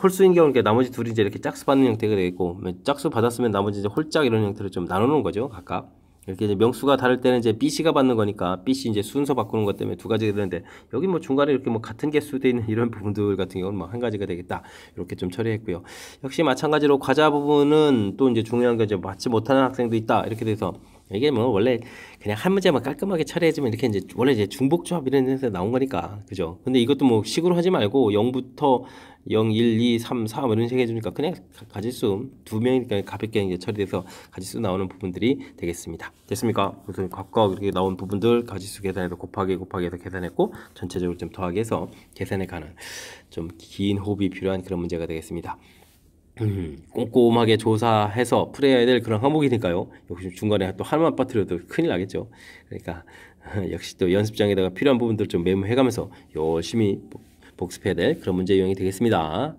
홀수인 경우는 나머지 둘이 이제 이렇게 짝수 받는 형태가 되어 있고 짝수 받았으면 나머지 이제 홀짝 이런 형태로 좀 나누는 거죠. 각각. 이렇게 이제 명수가 다를 때는 이제 BC가 받는 거니까 BC 이제 순서 바꾸는 것 때문에 두 가지가 되는데 여기 뭐 중간에 이렇게 뭐 같은 개수 돼 있는 이런 부분들 같은 경우는 뭐 한 가지가 되겠다 이렇게 좀 처리했고요. 역시 마찬가지로 과자 부분은 또 이제 중요한 게 이제 맞지 못하는 학생도 있다 이렇게 돼서 이게 뭐 원래 그냥 한 문제만 깔끔하게 처리해주면 이렇게 이제 원래 이제 중복조합 이런 데서 나온 거니까 그죠? 근데 이것도 뭐 식으로 하지 말고 0부터 0, 1, 2, 3, 4 이런 식으로 해주니까 그냥 가지수 2명이니까 가볍게 이제 처리돼서 가지수 나오는 부분들이 되겠습니다. 됐습니까? 그래서 각각 이렇게 나온 부분들 가지수 계산해서 곱하기 해서 계산했고 전체적으로 좀 더하기 해서 계산해 가는 좀 긴 호흡이 필요한 그런 문제가 되겠습니다. 꼼꼼하게 조사해서 풀어야 될 그런 항목이니까요. 역시 중간에 또 하나만 빠뜨려도 큰일 나겠죠. 그러니까 역시 또 연습장에다가 필요한 부분들 좀 메모해가면서 열심히 복습해야 될 그런 문제 유형이 되겠습니다.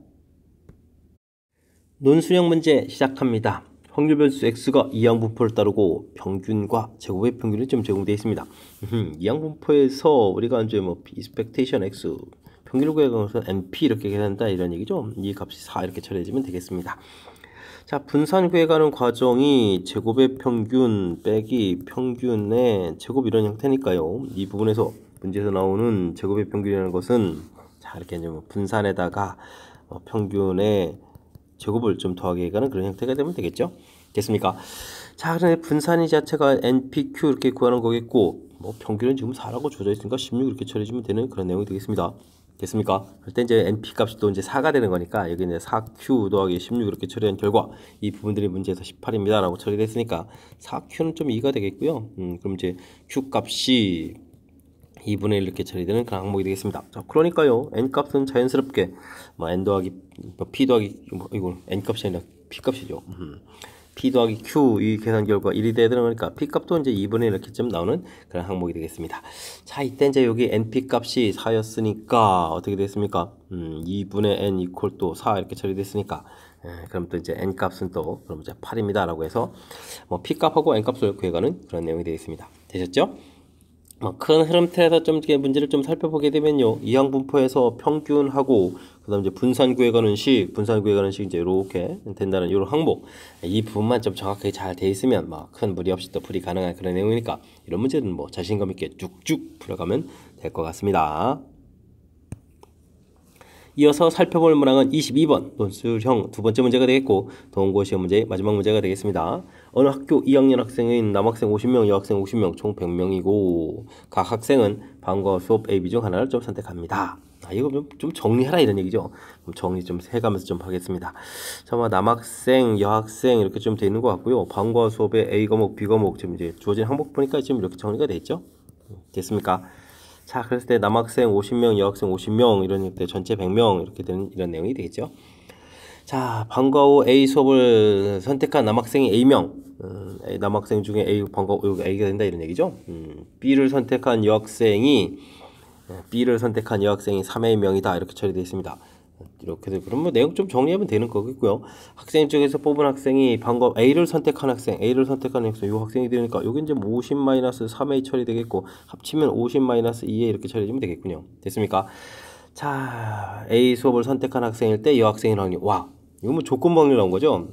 논술형 문제 시작합니다. 확률 변수 x가 이항분포를 따르고 평균과 제곱의 평균이 좀 제공되어 있습니다. 이항분포에서 우리가 이제 뭐 expectation x 평균을 구해가면서 NP 이렇게 계산한다 이런 얘기죠. 이 값이 4 이렇게 처리해주면 되겠습니다. 자, 분산 구해가는 과정이 제곱의 평균 빼기 평균의 제곱 이런 형태니까요. 이 부분에서 문제에서 나오는 제곱의 평균이라는 것은 자 이렇게 이제 뭐 분산에다가 평균의 제곱을 좀 더하게 해가는 그런 형태가 되면 되겠죠. 됐습니까? 자, 그런데 분산이 자체가 NPQ 이렇게 구하는 거겠고 뭐 평균은 지금 4라고 줘져 있으니까 16 이렇게 처리해주면 되는 그런 내용이 되겠습니다. 됐습니까? 그때 이제 NP 값이 또 이제 4가 되는 거니까 여기 이제 4Q 더하기 16 이렇게 처리한 결과 이 부분들이 문제에서 18입니다 라고 처리됐으니까 4Q는 좀 2가 되겠고요. 그럼 이제 Q 값이 2분의 1 이렇게 처리되는 그런 항목이 되겠습니다. 자, 그러니까요. N 값은 자연스럽게 뭐 N 더하기 뭐 P 더하기 뭐 이거 N 값이 아니라 P 값이죠. P 더하기 Q 이 계산 결과 1이 돼야 되는 거니까 P 값도 이제 2분의 1 이렇게 좀 나오는 그런 항목이 되겠습니다. 자, 이때 이제 여기 NP 값이 4였으니까 어떻게 됐습니까? 2분의 N 이퀄 또 4 이렇게 처리됐으니까 그럼 또 이제 N 값은 또 그럼 이제 8입니다 라고 해서 뭐 P 값하고 N 값을 구해가는 그런 내용이 되겠습니다. 되셨죠? 큰 흐름틀에서 좀 문제를 좀 살펴보게 되면요. 이항분포에서 평균하고 그다음 이제 분산 구해가는 식 이제 이렇게 된다는 이런 항목 이 부분만 좀 정확하게 잘 돼 있으면 큰 무리 없이 또 풀이 가능한 그런 내용이니까 이런 문제는 뭐 자신감 있게 쭉쭉 풀어가면 될 것 같습니다. 이어서 살펴볼 문항은 22번 논술형 두 번째 문제가 되겠고 동고시험 문제 마지막 문제가 되겠습니다. 어느 학교 2학년 학생인 남학생 50명, 여학생 50명 총 100명이고 각 학생은 방과 수업 A, B 중 하나를 좀 선택합니다. 이거 좀 정리해라 이런 얘기죠. 정리 좀 해가면서 좀 하겠습니다. 자, 남학생, 여학생 이렇게 좀 돼 있는 것 같고요. 방과 수업에 A 과목, B 과목 지금 이제 주어진 항목 보니까 지금 이렇게 정리가 돼 있죠. 됐습니까? 자, 그랬을 때 남학생 50명, 여학생 50명 이런 때 전체 100명 이렇게 되는 이런 내용이 되겠죠. 자, 방과 후 A 수업을 선택한 남학생이 A명, 남학생 중에 A 방과 후 A가 된다 이런 얘기죠. B를 선택한 여학생이 3의 명이다 이렇게 처리되어 있습니다. 이렇게 되고 그러면 내용 좀 정리하면 되는 거겠고요. 학생 중에서 뽑은 학생이 방과 A를 선택한 학생, 이 학생이 되니까 여기 이제 50-3에 처리되겠고 합치면 50-2에 이렇게 처리되면 되겠군요. 됐습니까? 자, A 수업을 선택한 학생일 때 여학생의 확률. 와, 이거 뭐 조건부 확률 나온 거죠?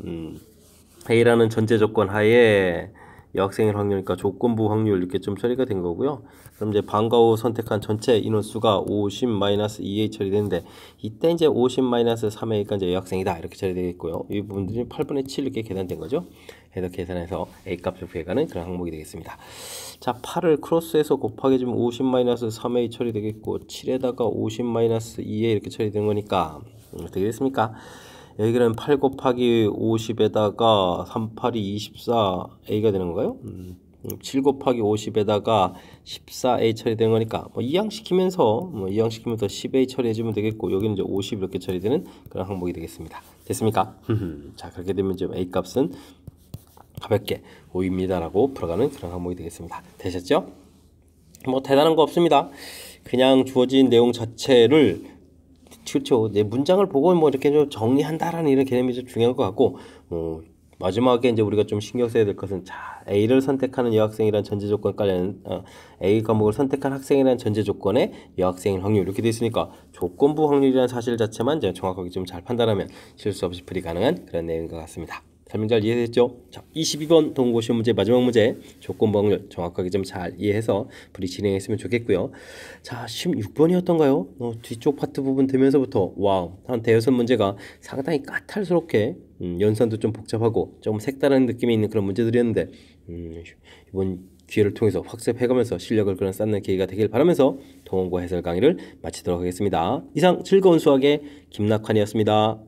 A라는 전제 조건 하에 여학생의 확률이니까 조건부 확률 이렇게 좀 처리가 된 거고요. 그럼 이제 방과 후 선택한 전체 인원수가 50-2에 처리되는데 이때 이제 50-3회니까 이제 여학생이다 이렇게 처리되겠고요. 이 부분들이 8분의 7 이렇게 계산된 거죠. 해서 계산해서 A 값을 구해가는 그런 항목이 되겠습니다. 자, 8을 크로스해서 곱하기 주면 50-3회 처리되겠고 7에다가 50-2에 이렇게 처리되는 거니까 어떻게 됐습니까? 여기는 8 곱하기 50에다가 3, 8이 24A가 되는 건가요? 7 곱하기 50에다가 14A 처리되는 거니까 이항시키면서 10A 처리해주면 되겠고 여기는 이제 50 이렇게 처리되는 그런 항목이 되겠습니다. 됐습니까? 자, 그렇게 되면 이제 A 값은 가볍게 5입니다 라고 풀어가는 그런 항목이 되겠습니다. 되셨죠? 뭐 대단한 거 없습니다. 그냥 주어진 내용 자체를 그렇죠. 내 문장을 보고 뭐 이렇게 좀 정리한다라는 이런 개념이 좀 중요한 것 같고, 마지막에 이제 우리가 좀 신경 써야 될 것은 자, A를 선택하는 여학생이란 전제 조건 관련 A 과목을 선택한 학생이라는 전제 조건에 여학생일 확률 이렇게 돼 있으니까 조건부 확률이라는 사실 자체만 이제 정확하게 좀 잘 판단하면 실수 없이 풀이 가능한 그런 내용인 것 같습니다. 설명 잘 이해됐죠? 자, 22번 동고시험 문제 마지막 문제 조건부 확률 정확하게 좀 잘 이해해서 풀이 진행했으면 좋겠고요. 자, 16번이었던가요? 뒤쪽 파트 부분 되면서부터 와우 한 대여섯 문제가 상당히 까탈스럽게 연산도 좀 복잡하고 좀 색다른 느낌이 있는 그런 문제들이었는데 이번 기회를 통해서 학습해가면서 실력을 그런 쌓는 계기가 되길 바라면서 동원고 해설 강의를 마치도록 하겠습니다. 이상 즐거운 수학의 김낙환이었습니다.